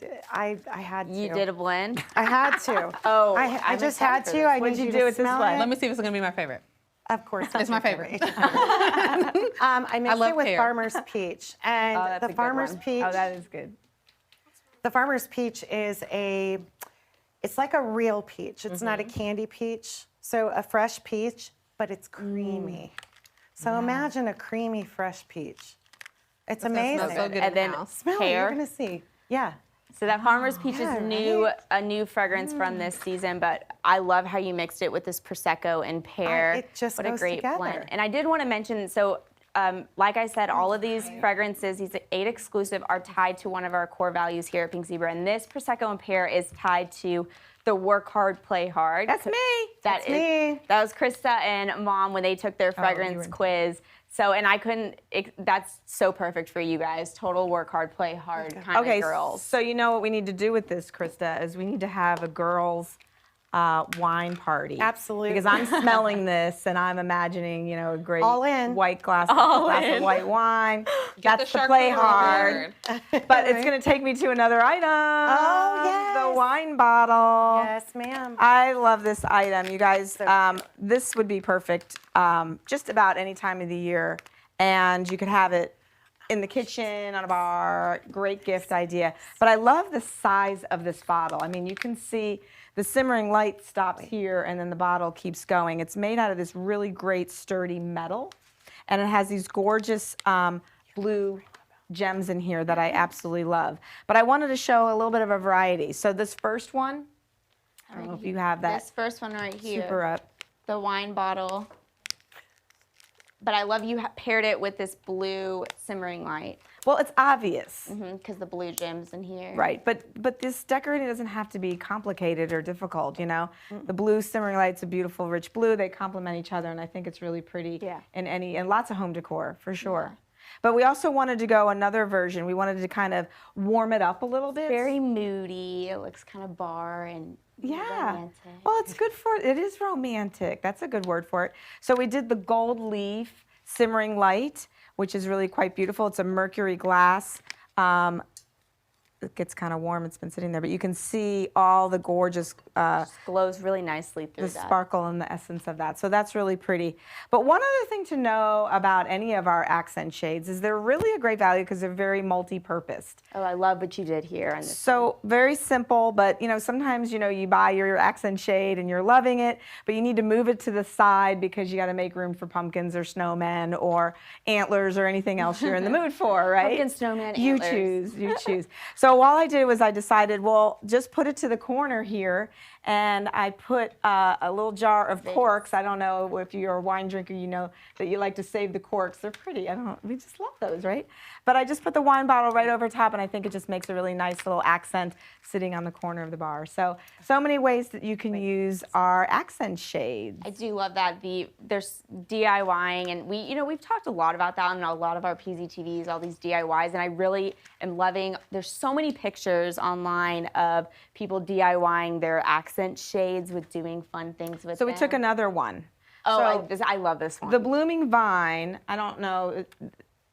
had to. You did a blend? I had to. Oh, I I'm just excited had for to. this. I What'd need you to do with this smell one? it. Let me see if it's gonna be my favorite. Of course, It's my favorite. I mixed love it with pear. Farmer's Peach, and that's the a good Farmer's one. Peach. Oh, that is good. The Farmer's Peach is it's like a real peach. It's not a candy peach. So a fresh peach, but it's creamy. So imagine a creamy fresh peach. It's amazing. Smells so good And in the then house. Smell it, you're pear. gonna see. Yeah. So that Farmer's Peach yeah, is a new fragrance from this season, but I love how you mixed it with this Prosecco and pear. It just what a goes great together. blend. And I did want to mention, like I said, all of these fragrances, these 8 exclusive, are tied to one of our core values here at Pink Zebra. And this Prosecco and pear is tied to the work hard, play hard. That's me. That's me. That was Krista and Mom when they took their fragrance quiz. So, and I couldn't, that's so perfect for you guys. Total work hard, play hard kind Okay, of girls. so you know what we need to do with this, Krista, is we need to have a girls' wine party. Absolutely. Because I'm smelling this and I'm imagining, a great All in. white glass of white wine. That's the play charcuterie hard. board. But it's going to take me to another item. Oh, yes. The wine bottle. Yes, ma'am. I love this item, you guys. This would be perfect just about any time of the year, and you could have it in the kitchen, on a bar. Great gift idea. But I love the size of this bottle. I mean, you can see the simmering light stops here, and then the bottle keeps going. It's made out of this really great sturdy metal, and it has these gorgeous blue gems in here that I absolutely love. But I wanted to show a little bit of a variety. So this first one, I don't know if you have that This first one right here. super up. The wine bottle. But I love you paired it with this blue simmering light Well, it's obvious, because the blue gems in here. right? But this decorating doesn't have to be complicated or difficult, The blue simmering light's a beautiful, rich blue. They complement each other, and I think it's really pretty Yeah. in lots of home decor, for sure. But we also wanted to go another version. We wanted to kind of warm it up a little bit. Very moody. It looks kind of bar and romantic. Well, it's good for it is romantic. That's a good word for it. So we did the gold leaf simmering light, which is really quite beautiful. It's a mercury glass. It gets kind of warm. It's been sitting there, but you can see all the gorgeous Glows really nicely through the that. sparkle and the essence of that. So that's really pretty. But one other thing to know about any of our accent shades is they're really a great value because they're very multi-purposed. Oh, I love what you did here on this. So very simple, but sometimes you buy your accent shade and you're loving it, but you need to move it to the side because you got to make room for pumpkins or snowmen or antlers or anything else you're in the mood for, right? Pumpkin, snowman, You antlers. you choose. So all I did was I decided, well, just put it to the corner here, and I put a little jar of corks. I don't know if you're a wine drinker, you know that you like to save the corks. They're pretty. We just love those, right? But I just put the wine bottle right over top, and I think it just makes a really nice little accent sitting on the corner of the bar. So many ways that you can use our accent shades. I do love that. There's DIYing, and we've talked a lot about that on a lot of our PZTVs, all these DIYs, and I really am loving. There's so many pictures online of people DIYing their accent shades with doing fun things with So them. we took another one. Oh, I love this one. The blooming vine. I don't know.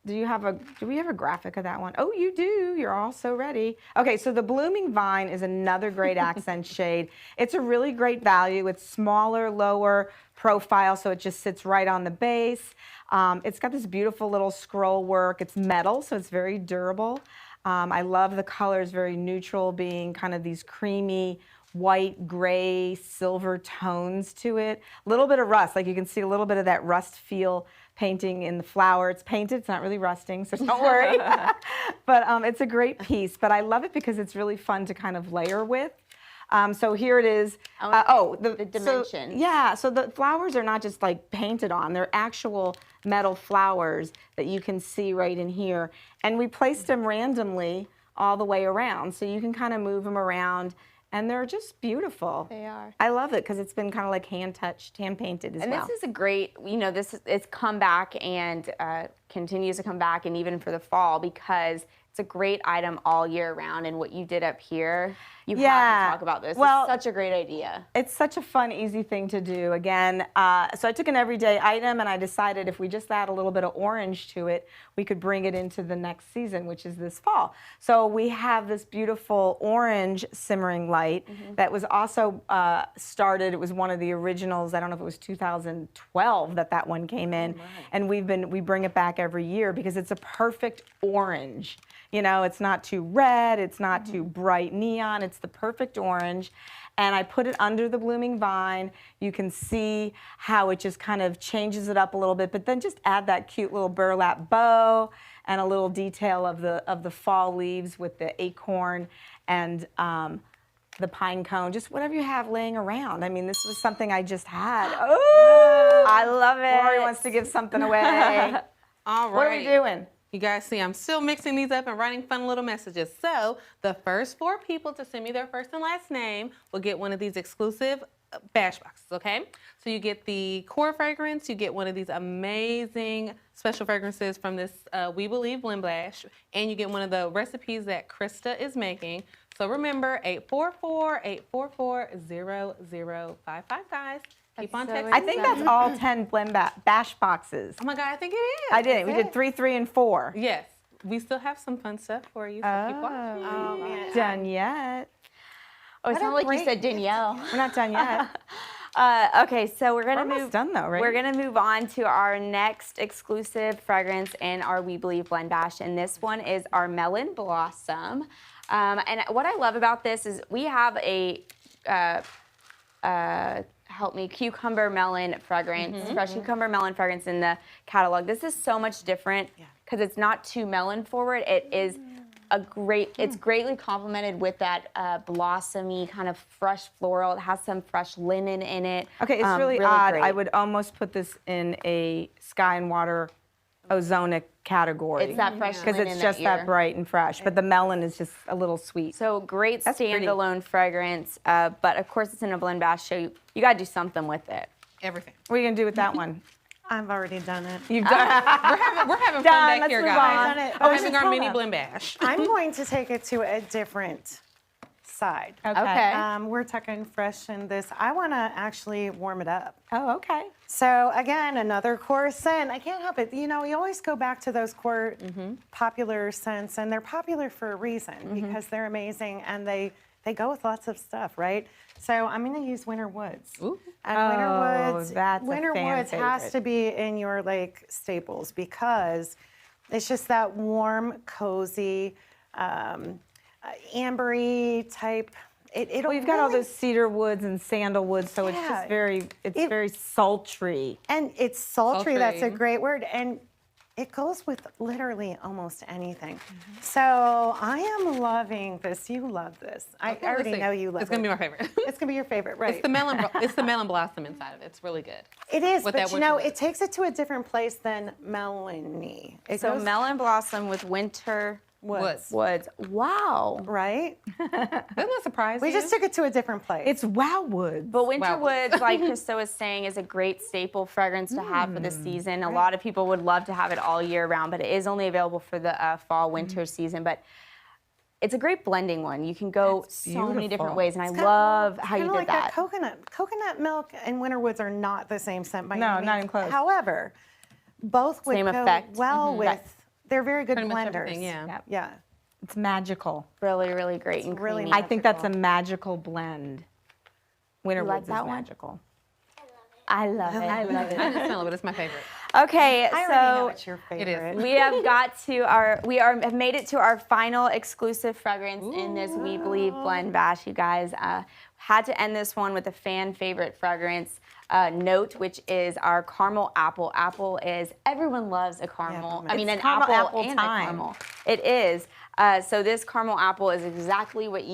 Do we have a graphic of that one? Oh, you do. You're all so ready. Okay, so the blooming vine is another great accent shade. It's a really great value. It's smaller, lower profile, so it just sits right on the base. It's got this beautiful little scroll work. It's metal, so it's very durable. I love the colors, very neutral, being kind of these creamy white, gray, silver tones to it. A little bit of rust, like you can see a little bit of that rust feel painting in the flower. It's painted, it's not really rusting, so don't worry. But it's a great piece, but I love it because it's really fun to kind of layer with. So here it is. The dimensions. So the flowers are not just like painted on, they're actual metal flowers that you can see right in here. And we placed them randomly all the way around, so you can kind of move them around. And they're just beautiful. They are. I love it because it's been kind of like hand-touched, hand-painted as well. And this is a great, it's come back and continues to come back, and even for the fall, because it's a great item all year round. And what you did up here, you have to talk about this. Well, it's such a great idea. It's such a fun, easy thing to do. Again, so I took an everyday item and I decided if we just add a little bit of orange to it, we could bring it into the next season, which is this fall. So we have this beautiful orange simmering light that was also started. It was one of the originals. I don't know if it was 2012 that one came in, and we bring it back every year because it's a perfect orange. It's not too red, it's not too bright neon, it's the perfect orange. And I put it under the blooming vine. You can see how it just kind of changes it up a little bit, but then just add that cute little burlap bow and a little detail of the fall leaves with the acorn and the pine cone, just whatever you have laying around. I mean, this was something I just had. Oh, I love it. Lori wants to give something away. All right. What are we doing? You guys see, I'm still mixing these up and writing fun little messages. So the first 4 people to send me their first and last name will get one of these exclusive bash boxes, okay? So you get the core fragrance, you get one of these amazing special fragrances from this We Believe Blend Bash, and you get one of the recipes that Krista is making. So remember, 844-844-0055, guys. Keep on so texting. I think that's all 10 blend bash boxes. Oh my God, I think it is. I didn't. We did 3, 3, and 4. Yes. We still have some fun stuff for you, so keep watching. Done yet? Oh, it sounded like you said Danielle. We're not done yet. Okay, so we're gonna almost done though, right? We're gonna move on to our next exclusive fragrance in our We Believe Blend Bash, and this one is our Melon Blossom. And what I love about this is we have a cucumber melon fragrance, fresh cucumber melon fragrance in the catalog. This is so much different because it's not too melon forward. It is it's greatly complemented with that blossomy kind of fresh floral. It has some fresh linen in it. Okay, it's really odd. great. I would almost put this in a sky and water ozonic category. It's that fresh because linen it's just that bright and fresh, but the melon is just a little sweet. So great That's pretty. standalone fragrance, but of course it's in a blend bash, so you got to do something with it. Everything. What are you gonna do with that one? I've already done it. You've done We're having fun Done. back Let's here, move guys. on. I've done it. We're Oh, having our hold mini up. blend bash. I'm going to take it to a different side. Okay. We're tucking fresh in this. I want to actually warm it up. Oh, okay. So again, another core scent. I can't help it. You know, you always go back to those core popular scents, and they're popular for a reason because they're amazing and they go with lots of stuff, right? So I'm going to use Winter Woods. Ooh. And Oh, Winter Woods, that's a Winter fan Woods has favorite. to be in your like staples because it's just that warm, cozy, ambery type. It'll Well, you've got all really- those cedar woods and sandalwood, so it's Yeah. just very sultry. And it's sultry, that's a Sultry. great word. And it goes with literally almost anything. Mm-hmm. So I am loving this. You love this. I Okay, already let's see. know you love it. It's gonna be my favorite. It's going to be your favorite, right? It's the melon blossom inside of it. It's really good. It is, with but that you know, winter it takes it to a different place than Melanie. It So goes, melon blossom with winter Woods. woods. Wow. Right? Doesn't that surprise We you? just took it to a different place. It's wow woods. But winter Wow. woods, like Krista was saying, is a great staple fragrance to have for the season. A lot of people would love to have it all year round, but it is only available for the fall/winter season. But it's a great blending one. You can go so many different beautiful. ways, and I It's kinda- love it's how you kinda did like that. Coconut milk and Winter Woods are not the same scent by No, any means. not even close. However, both would Same go effect. well with. They're very good Pretty much blenders. everything, yeah. Yep. Yeah. It's magical. Really, really great and really creamy. I think that's a magical blend. Winter You like woods that is one? magical. I love it. I love I didn't smell it, but it's my favorite. Okay, I already know so it's your It is. favorite. we have have made it to our final exclusive fragrance in this We Believe blend bash. You guys had to end this one with a fan favorite fragrance note, which is our caramel apple. Apple is everyone loves a caramel. Yeah, I mean, it's an caramel apple apple and time. a caramel. It is. So this caramel apple is exactly what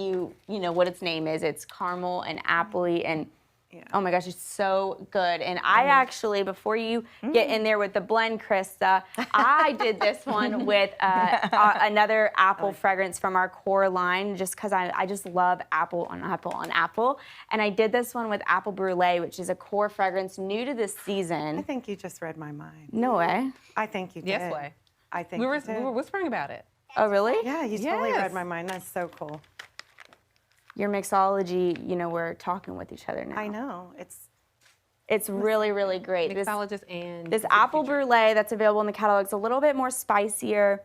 what its name is. It's caramel and appley and. Oh my gosh, it's so good. And I actually, before you get in there with the blend, Krista, I did this one with another apple fragrance from our core line, just because I just love apple on apple on apple. And I did this one with apple brulee, which is a core fragrance new to this I season. think you just read my mind. No way. I think you did. Yes, way. I think We you were did. whispering about it. Oh, really? Yeah, you totally Yes. read my mind. That's so cool. Your mixology, we're talking with each other now. I know. It's really, really great. Mixologist and This apple brulee that's available in the catalog is a little bit more spicier,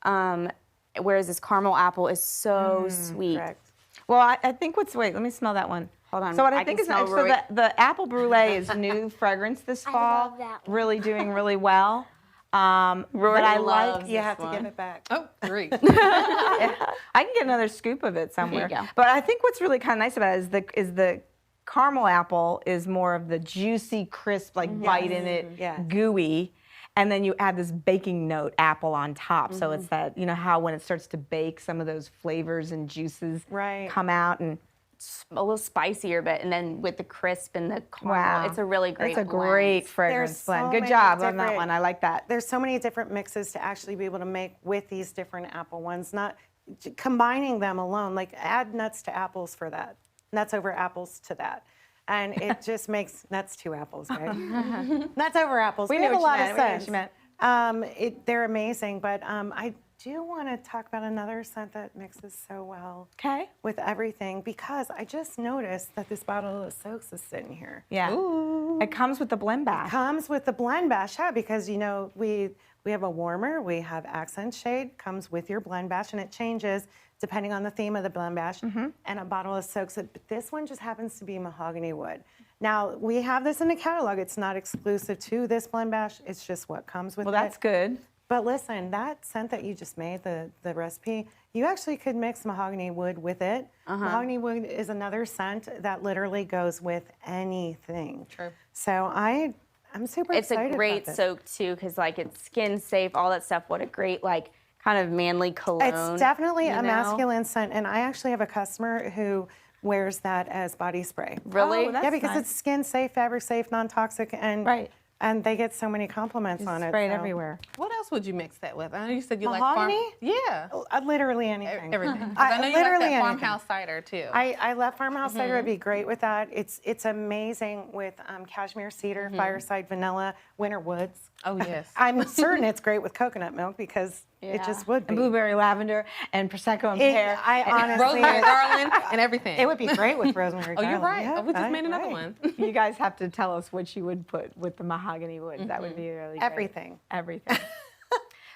whereas this caramel apple is so sweet. Correct. Well, I think wait, let me smell that one. Hold on, So what I I think can is smell so Roy. the apple brulee is new fragrance this I fall. love that one. Really doing really well. But I loves like You have to give it back. Oh, three. I can get another scoop of it somewhere. go. But I think what's really kind of nice about it is the caramel apple is more of the juicy, crisp, like bite in it, Yes. gooey. And then you add this baking note apple on top. So it's that, how when it starts to bake, some of those flavors and juices Right. come out. And A little spicier, but and then with the crisp and the caramel, wow. it's a really great It's a blend. great fragrance There's blend. so Good many job on that different- one. I like that. There's so many different mixes to actually be able to make with these different apple ones. Not combining them alone. Like add nuts to apples for that. Nuts over apples to that. And it just makes nuts to apples, right? Nuts over apples. We Make knew a what lot you of meant. We knew what sense. you meant. They're amazing, but I do want to talk about another scent that mixes so well Okay. with everything because I just noticed that this bottle of soaks is sitting here. Yeah. It comes with the blend bash. Comes with the blend bash, yeah, because we have a warmer, we have accent shade, comes with your blend bash, and it changes depending on the theme of the blend bash. And a bottle of soaks. But this one just happens to be mahogany wood. Now we have this in the catalog. It's not exclusive to this blend bash. It's just what comes with Well, it. that's good. But listen, that scent that you just made, the recipe, you actually could mix mahogany wood with it. Mahogany wood is another scent that literally goes with anything. True. So I'm super It's excited a great about this. soak too, because it's skin safe, all that stuff. What a great kind of manly cologne. It's definitely you a know? masculine scent, and I actually have a customer who wears that as body spray. Really? Oh, that's Yeah, because nice. it's skin safe, fabric safe, non-toxic, and Right. and they get so many compliments on it. Spray it so- everywhere. What else else would you mix that with? I know you said you Mahogany? like farm. Yeah. Literally anything. Everything. 'Cause I- I know you literally like that anything. farmhouse cider too. I love farmhouse cider. It'd be great with that. It's amazing with cashmere cedar, fireside vanilla, winter woods. Oh yes. I'm certain it's great with coconut milk because it just would be. And blueberry lavender and prosecco and It- pear. I honestly, Rosemary garland and everything. it would be great with rosemary. Oh, you're garland. right. Yeah, We just made another right. one. You guys have to tell us what you would put with the mahogany wood. That would be really great. Everything. Everything.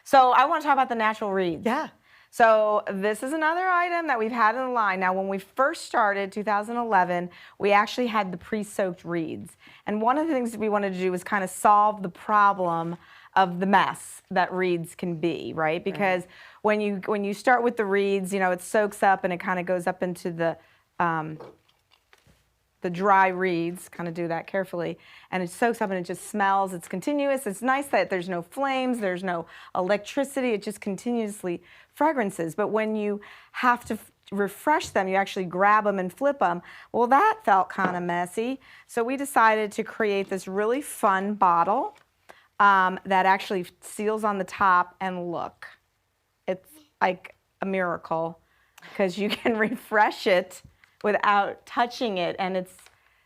So I want to talk about the natural reeds. Yeah. So this is another item that we've had in the line. Now, when we first started, 2011, we actually had the pre-soaked reeds. And one of the things that we wanted to do was kind of solve the problem of the mess that reeds can be, right? Because when you start with the reeds, you know, it soaks up and it kind of goes up into the dry reeds, kind of do that carefully, and it soaks up and it just smells, it's continuous. It's nice that there's no flames, there's no electricity, it just continuously fragrances. But when you have to refresh them, you actually grab them and flip them. Well, that felt kind of messy. So we decided to create this really fun bottle that actually seals on the top, and look, it's like a miracle because you can refresh it without touching it, and it's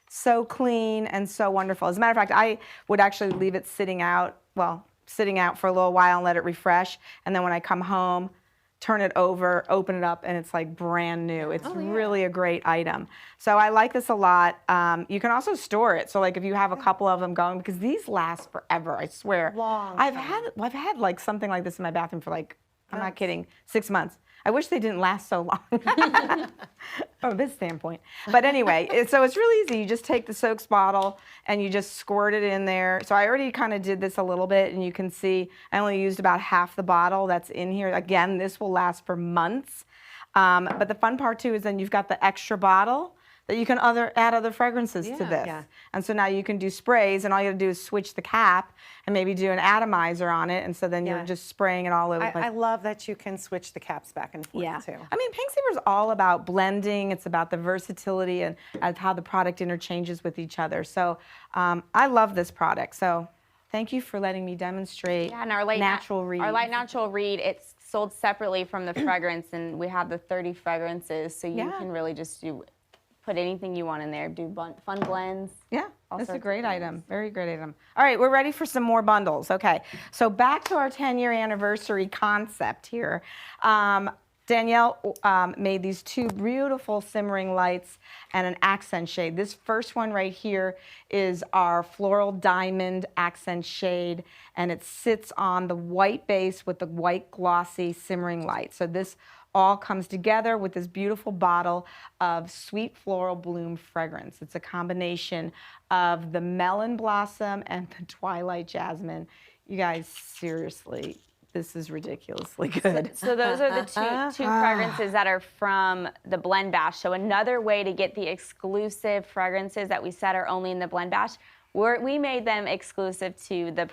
so clean and so wonderful. As a matter of fact, I would actually leave it sitting out for a little while and let it refresh, and then when I come home, turn it over, open it up, and it's like brand new. It's really a great item. So I like this a lot. You can also store it. So like if you have a couple of them going, because these last forever, I swear. I've had like something like this in my bathroom for like, I'm not kidding, 6 months. I wish they didn't last so long from this standpoint. But anyway, so it's really easy. You just take the soaks bottle and you just squirt it in there. So I already kind of did this a little bit, and you can see I only used about half the bottle that's in here. Again, this will last for months. But the fun part too is then you've got the extra bottle that you can add other fragrances to this. Yeah. And so now you can do sprays, and all you have to do is switch the cap and maybe do an atomizer on it, and so then you're just spraying it all over the place. I love that you can switch the caps back and forth too. I mean, Pink Saver is all about blending. It's about the versatility and how the product interchanges with each other. So I love this product. So thank you for letting me demonstrate Yeah, and our light natural reed. Our light natural reed, it's sold separately from the fragrance, and we have the 30 fragrances, so you can really just put anything you want in there. Do fun blends. Yeah, all that's a sorts of great things. item. Very great item. All right, we're ready for some more bundles. Okay, so back to our 10-year anniversary concept here. Danielle made these two beautiful simmering lights and an accent shade. This first one right here is our floral diamond accent shade, and it sits on the white base with the white glossy simmering light. So this all comes together with this beautiful bottle of sweet floral bloom fragrance. It's a combination of the melon blossom and the twilight jasmine. You guys, seriously, this is ridiculously good. So those are the two fragrances that are from the Blend Bash. So another way to get the exclusive fragrances that we said are only in the Blend Bash, we made them exclusive to the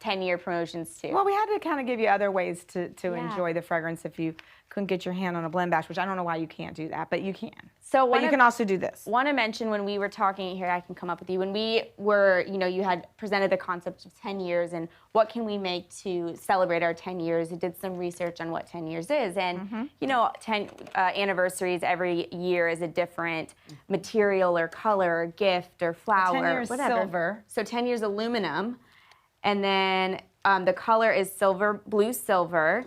10-year promotions too. Well, we had to kind of give you other ways to enjoy the fragrance if you couldn't get your hand on a Blend Bash, which I don't know why you can't do that, but you can. So but you can also do this. Want to mention when we were talking here, I can come up with you. When we were, you had presented the concept of 10 years and what can we make to celebrate our 10 years. You did some research on what 10 years is, and 10 anniversaries every year is a different material or color, or gift or flower, 10 years whatever. silver. So 10 years aluminum, and then the color is silver, blue silver.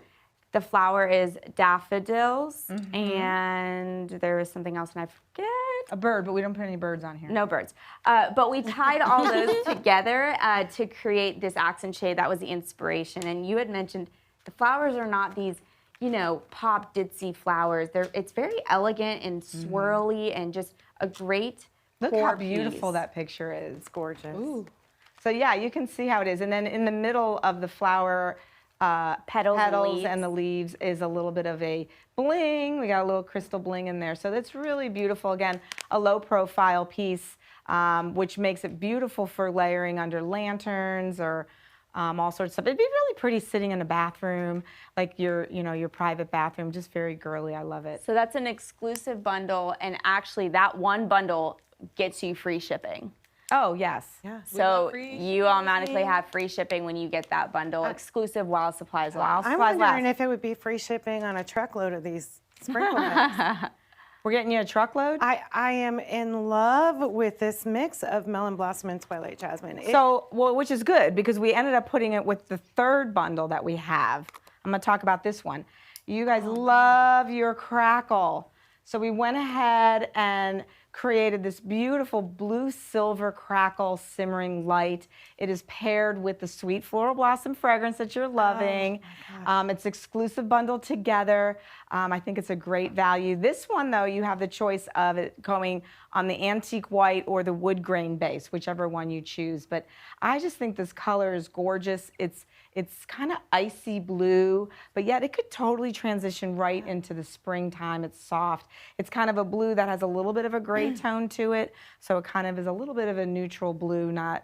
The flower is daffodils, and there is something else, and I forget. A bird, but we don't put any birds on here. No birds. But we tied all those together to create this accent shade. That was the inspiration. And you had mentioned the flowers are not these, pop ditzy flowers. It's very elegant and swirly and just a great Look how pour beautiful piece. that picture is. It's gorgeous. Ooh. So yeah, you can see how it is. And then in the middle of the flower, Petals and the leaves is a little bit of a bling. We got a little crystal bling in there. So that's really beautiful. Again, a low profile piece, which makes it beautiful for layering under lanterns or all sorts of stuff. It'd be really pretty sitting in a bathroom, like your private bathroom, just very girly. I love it. So that's an exclusive bundle, and actually that one bundle gets you free shipping. Oh, yes. Yeah. So free you automatically have free shipping when you get that bundle, exclusive while supplies last. I'm Supplies wondering last. if it would be free shipping on a truckload of these sprinkle mix. We're getting you a truckload. I am in love with this mix of melon blossom and twilight jasmine. Which is good because we ended up putting it with the third bundle that we have. I'm going to talk about this one. You guys love your crackle. So we went ahead and created this beautiful blue silver crackle simmering light. It is paired with the sweet floral blossom fragrance that you're loving. It's exclusive bundled together. I think it's a great value. This one though, you have the choice of it going on the antique white or the wood grain base, whichever one you choose. But I just think this color is gorgeous. It's kind of icy blue, but yet it could totally transition right into the springtime. It's soft. It's kind of a blue that has a little bit of a gray tone to it, so it kind of is a little bit of a neutral blue, not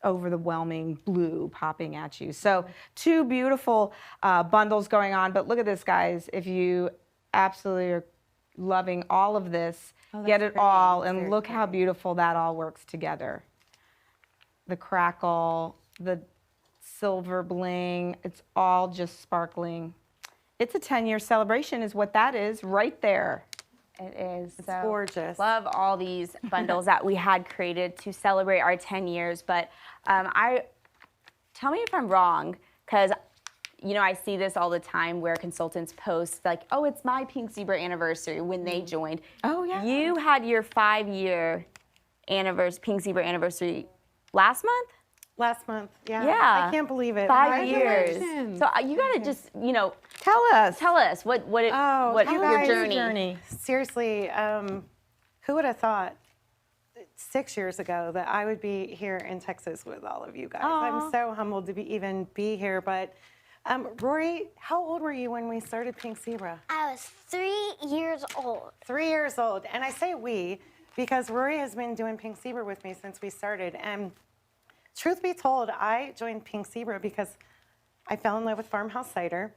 overwhelming blue popping at you. So two beautiful bundles going on, but look at this, guys. If you absolutely are loving all of this, get it all, and look how beautiful that all works together. The crackle, the silver bling, it's all just sparkling. It's a 10-year celebration is what that is right there. It is. It's so gorgeous. Love all these bundles that we had created to celebrate our 10 years. But tell me if I'm wrong, because I see this all the time where consultants post like, oh, it's my Pink Zebra anniversary when they joined. Oh, yeah. You had your 5-year Pink Zebra anniversary last month? Last month, yeah. Yeah. I can't believe it. 5 years. Congratulations. So you gotta just, Tell us. what you your guys- journey. Seriously, who would have thought 6 years ago that I would be here in Texas with all of you guys? I'm so humbled to even be here. But Rory, how old were you when we started Pink Zebra? I was 3 years old. 3 years old. And I say we because Rory has been doing Pink Zebra with me since we started. And truth be told, I joined Pink Zebra because I fell in love with farmhouse cider,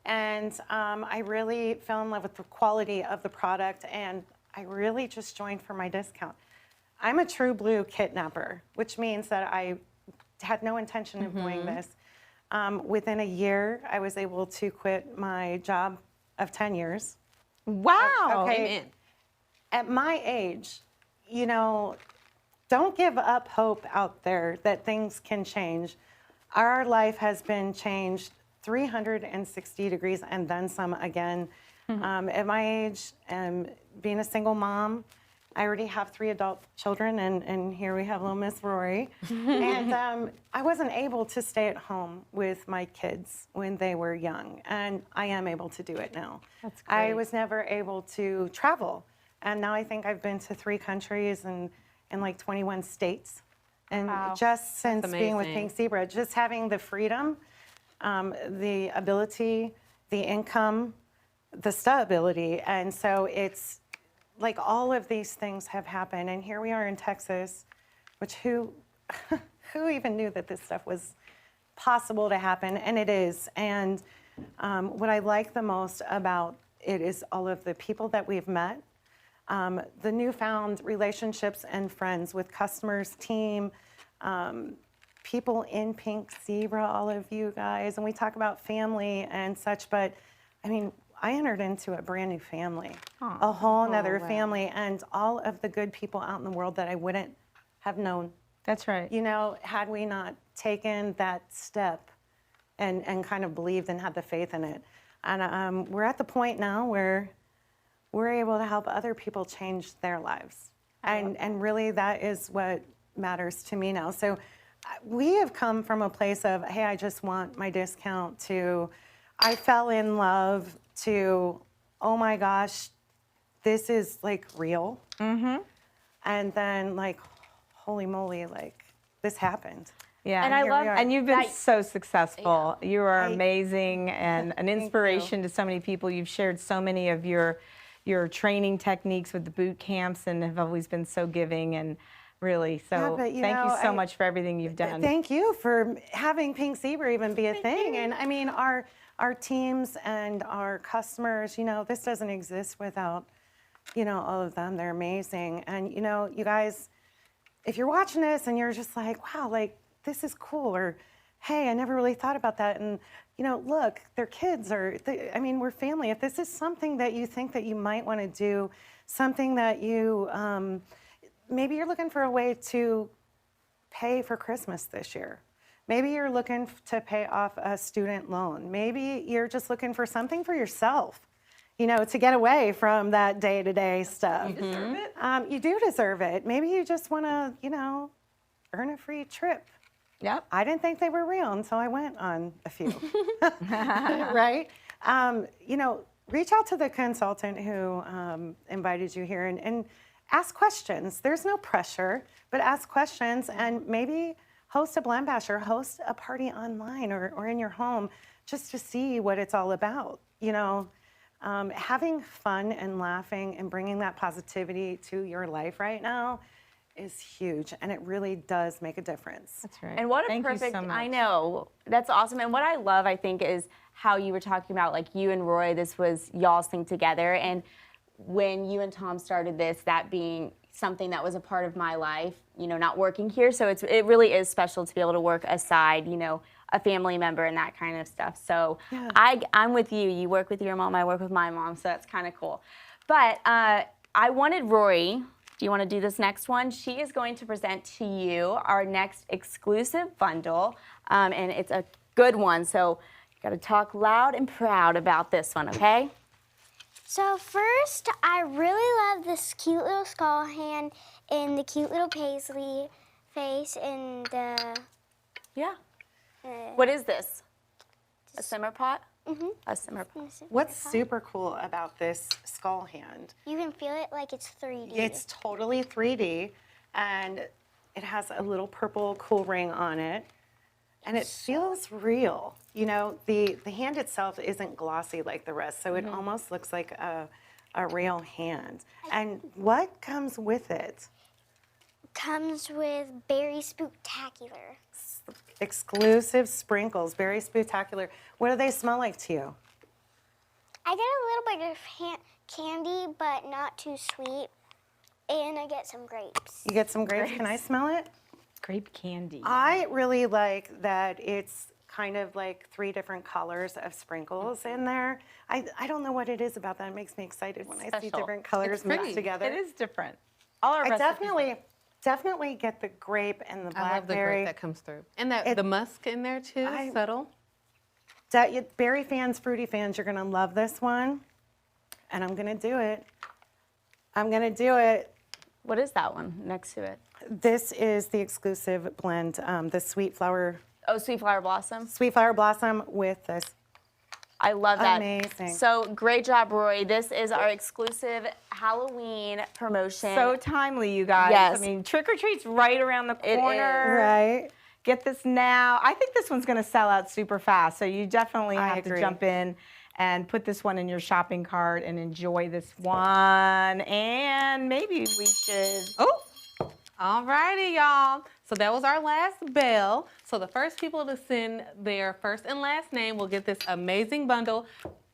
and I really fell in love with the quality of the product, and I really just joined for my discount. I'm a true blue kidnapper, which means that I had no intention of doing this. Within a year, I was able to quit my job of 10 years. Wow. Okay. Amen. At my age, don't give up hope out there that things can change. Our life has been changed 360 degrees and then some again. At my age, being a single mom, I already have 3 adult children, and here we have little Miss Rory. And I wasn't able to stay at home with my kids when they were young, and I am able to do it now. That's I great. was never able to travel, and now I think I've been to 3 countries and in like 21 states. And just since being with amazing. Pink Zebra, just having the freedom, the ability, the income, the stability. And so it's like all of these things have happened. And here we are in Texas, which who even knew that this stuff was possible to happen? And it is. And what I like the most about it is all of the people that we've met. The newfound relationships and friends with customers, team, people in Pink Zebra, all of you guys, and we talk about family and such, but I mean, I entered into a brand new family, a whole nother family, and all of the good people out in the world that I wouldn't have known, That's right. had we not taken that step and kind of believed and had the faith in it. And we're at the point now where we're able to help other people change their lives. And really that is what matters to me now. So we have come from a place of, hey, I just want my discount, to I fell in love, to, oh my gosh, this is like real. And then like, holy moly, like this happened. Yeah, And I here we love are. and you've been that- so successful. You are amazing and an you. inspiration to so many people. You've shared so many of your training techniques with the boot camps and have always been so giving and really. So Yeah, but, thank you so much for everything you've done. Thank you for having Pink Zebra even be a thing. And I mean, our teams and our customers, this doesn't exist without, all of them. They're amazing. And, you guys, if you're watching this and you're just like, wow, like this is cool, or hey, I never really thought about that, and look, they're kids, or we're family. If this is something that you think that you might want to do, something that you maybe you're looking for a way to pay for Christmas this year. Maybe you're looking to pay off a student loan. Maybe you're just looking for something for yourself, to get away from that day-to-day stuff. You deserve it. You do deserve it. Maybe you just want to, earn a free trip. Yep. I didn't think they were real until I went on a few, right? Reach out to the consultant who invited you here and ask questions. There's no pressure, but ask questions, and maybe host a Blend Bash or host a party online or in your home just to see what it's all about. Having fun and laughing and bringing that positivity to your life right now is huge, and it really does make a difference. That's right. And what a Thank you perfect, so much. I know, that's awesome. And what I love, I think, is how you were talking about, like, you and Roy, this was y'all's thing together. And when you and Tom started this, that being something that was a part of my life, not working here. So it really is special to be able to work aside, a family member and that kind of stuff. So yeah. I'm with you. You work with your mom, I work with my mom, so that's kind of cool. But I wanted Rory, do you want to do this next one? She is going to present to you our next exclusive bundle, and it's a good one, so you got to talk loud and proud about this one, okay? So first, I really love this cute little skull hand and the cute little paisley face and the... Yeah. What is this? A simmer pot? Mm-hmm. A simmer pot. What's super cool about this skull hand? You can feel it like it's 3D. It's totally 3D, and it has a little purple cool ring on it, and it feels real. The hand itself isn't glossy like the rest, so it almost looks like a real hand. And what comes with it? Comes with Berry Spooktacular. Exclusive sprinkles, Berry Spooktacular. What do they smell like to you? I get a little bit of candy, but not too sweet. And I get some grapes. You get some grapes. Can I smell it? Grape candy. I really like that it's kind of like 3 different colors of sprinkles in there. I don't know what it is about that. It makes me excited when I see special. different colors mixed together. It is different. All our I recipes definitely get the grape and the blackberry. I love the grape that comes through. And the musk in there too, subtle. Berry fans, fruity fans, you're gonna love this one. And I'm gonna do it. I'm gonna do it. What is that one next to it? This is the exclusive blend, the sweet flower Oh, Sweet Flower Blossom. Sweet flower blossom with this. I love that. Amazing. So great job, Roy. This is our exclusive Halloween promotion. so timely, you guys. Yes. I mean, trick or treat's right around the It corner. is. Right. Get this now. I think this one's going to sell out super fast, so you definitely I have agree. to jump in and put this one in your shopping cart and enjoy this one. And maybe we should. Oh, all righty, y'all. So that was our last bell. So the first people to send their first and last name will get this amazing bundle.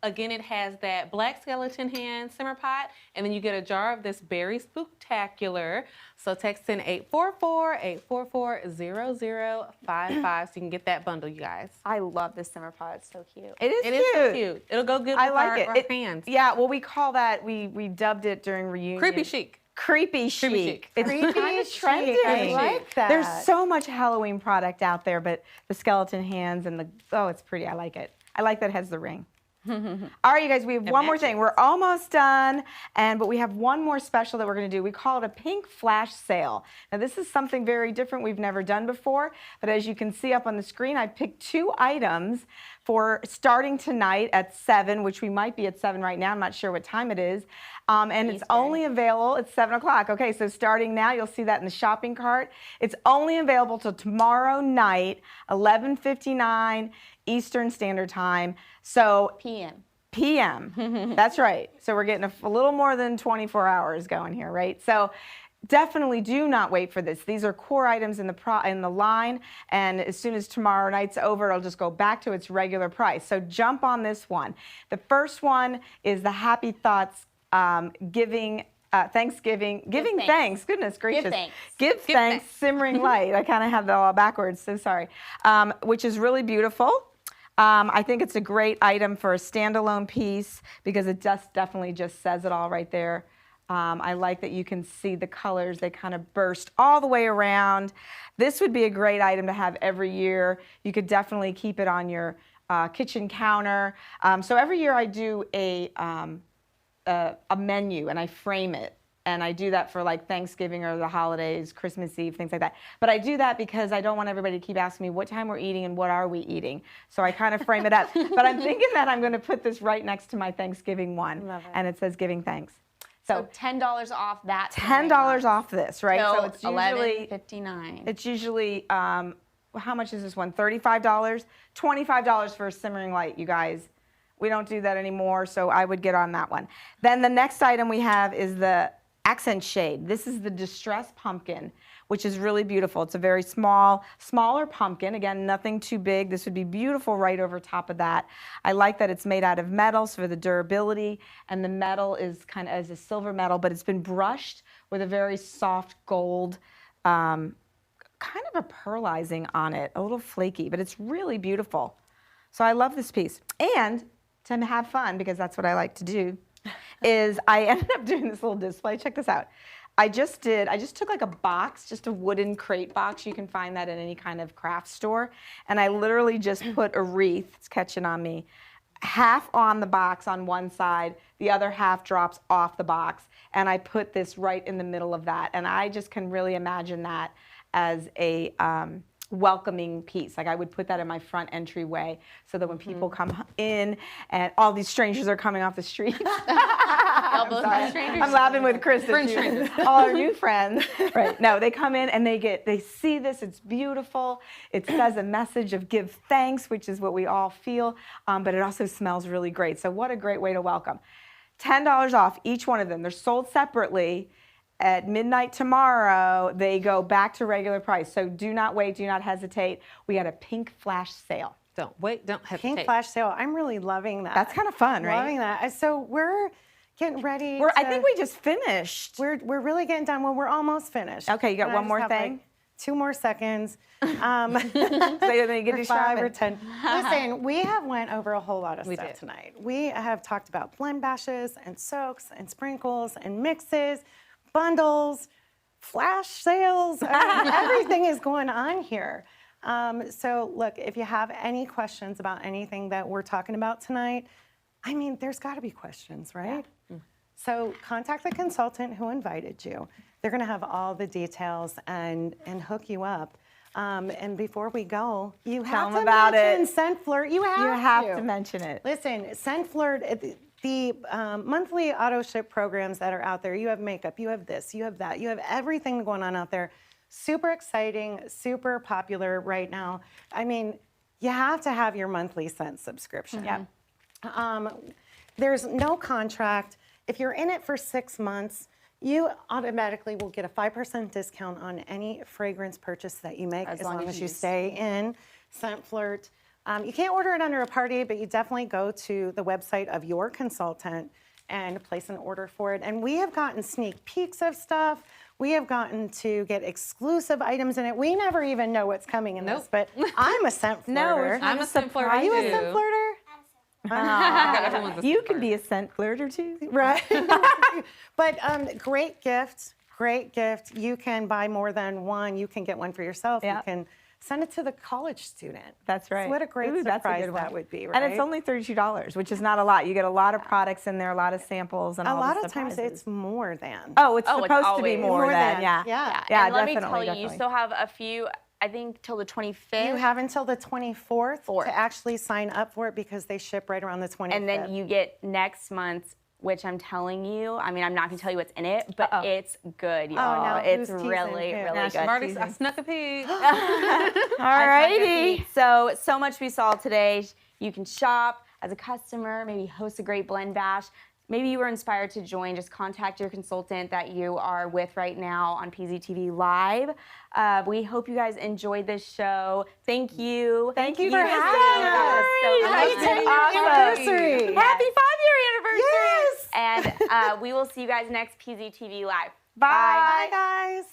Again, it has that black skeleton hand simmer pot, and then you get a jar of this Berry Spooktacular. So text in 844-844-0055 so you can get that bundle, you guys. I love this simmer pot. It's so cute. It is It cute. is so cute. It'll go good with I like our it. hands. Yeah, well, we call that, we dubbed it during reunion. Creepy chic. Creepy chic. Creepy chic. It's Creepy kind of chic. trending. I like that. There's so much Halloween product out there, but the skeleton hands and it's pretty. I like it. I like that it has the ring. All right, you guys, we have one more thing. We're almost done, but we have one more special that we're going to do. We call it a pink flash sale. Now, this is something very different we've never done before, but as you can see up on the screen, I picked 2 items for starting tonight at 7, which we might be at 7 right now. I'm not sure what time it is. And it's only available at 7 o'clock. Okay, so starting now, you'll see that in the shopping cart. It's only available till tomorrow night, 11:59 Eastern Standard Time. So PM. That's right. So we're getting a little more than 24 hours going here, right? So definitely do not wait for this. These are core items in the line, and as soon as tomorrow night's over, it'll just go back to its regular price. So jump on this one. The first one is the Happy Thoughts Giving Thanksgiving, giving thanks. thanks. Goodness gracious. thanks. Give thanks, simmering light. I kind of have that all backwards, so sorry. Which is really beautiful. I think it's a great item for a standalone piece because it definitely just says it all right there. I like that you can see the colors. They kind of burst all the way around. This would be a great item to have every year. You could definitely keep it on your kitchen counter. So every year I do a menu and I frame it. And I do that for like Thanksgiving or the holidays, Christmas Eve, things like that. But I do that because I don't want everybody to keep asking me what time we're eating and what are we eating. So I kind of frame it up. But I'm thinking that I'm going to put this right next to my Thanksgiving one. Love it. And it says giving thanks. So $10 off that. $10 off this, right? So it's usually $11.59. It's usually how much is this one? $35, $25 for a simmering light, you guys. We don't do that anymore, so I would get on that one. Then the next item we have is the accent shade. This is the distressed pumpkin, which is really beautiful. It's a very smaller pumpkin. Again, nothing too big. This would be beautiful right over top of that. I like that it's made out of metal, so for the durability, and the metal is kind of as a silver metal, but it's been brushed with a very soft gold, kind of a pearlizing on it, a little flaky, but it's really beautiful. So I love this piece. And to have fun, because that's what I like to do, is I ended up doing this little display. Check this out. I just took like a box, just a wooden crate box. You can find that in any kind of craft store. And I literally just put a wreath, it's catching on me, half on the box on one side, the other half drops off the box. And I put this right in the middle of that. And I just can really imagine that as a welcoming piece. Like I would put that in my front entryway so that when people come in and all these strangers are coming off the street. I'm laughing with Chris. All our new friends. Right. No, they come in and they see this. It's beautiful. It says a message of give thanks, which is what we all feel, but it also smells really great. So what a great way to welcome. $10 off each one of them. They're sold separately. At midnight tomorrow, they go back to regular price. So do not wait, do not hesitate. We had a pink flash sale. Don't wait, don't hesitate. Pink flash sale. I'm really loving that. That's kind of fun, right? Loving that. So we're getting ready. I think we just finished. We're really getting done. Well, we're almost finished. Okay, you got And I one just more have, thing? like, 2 more seconds. So you get For to 5 or shopping. 10. Listen, we have went over a whole lot of stuff did. tonight. We have talked about blend bashes and soaks and sprinkles and mixes, bundles, flash sales. I mean, everything is going on here. So look, if you have any questions about anything that we're talking about tonight, I mean, there's got to be questions, right? Yeah. So contact the consultant who invited you. They're going to have all the details and hook you up. And before we go, you have to mention Scent Flirt. You have to mention it. Listen, Scent Flirt, the monthly auto ship programs that are out there, you have makeup, you have this, you have that, you have everything going on out there. Super exciting, super popular right now. I mean, you have to have your monthly scent subscription. Yeah. There's no contract. If you're in it for 6 months, you automatically will get a 5% discount on any fragrance purchase that you make as long as you stay in Scent Flirt. You can't order it under a party, but you definitely go to the website of your consultant and place an order for it. And we have gotten sneak peeks of stuff. We have gotten to get exclusive items in it. We never even know what's coming in this, but I'm a scent flirter. I'm a scent flirter. Are you a scent flirter? You can be a scent flirter too. Right. But great gift, great gift. You can buy more than one. You can get one for yourself. Yeah. You can send it to the college student. That's right. So what a great Ooh, that's a surprise good one. that would be, right? And it's only $32, which is not a lot. You get a lot of products in there, a lot of samples, and a all lot the of times surprises. it's more than. Oh, it's Oh, it's supposed to be always more than. Yeah. Yeah. Yeah, and let me definitely, tell you, you still have a few, I think till the 25th. You have until the 24th to actually sign up for it because they ship right around the 25th. And then you get next month's, which I'm telling you, I mean, I'm not gonna tell you what's in it, but it's good, y'all. no, It's who's teasing really, who? really Gosh, good. I snuck a peek. Alrighty. So much we saw today. You can shop as a customer, maybe host a great blend bash. Maybe you were inspired to join, just contact your consultant that you are with right now on PZTV Live. We hope you guys enjoyed this show. Thank you. Thank you for having us. So Happy much. 10-year anniversary. Happy 5-year anniversary. Yes. And We will see you guys next PZTV Live. Bye, guys.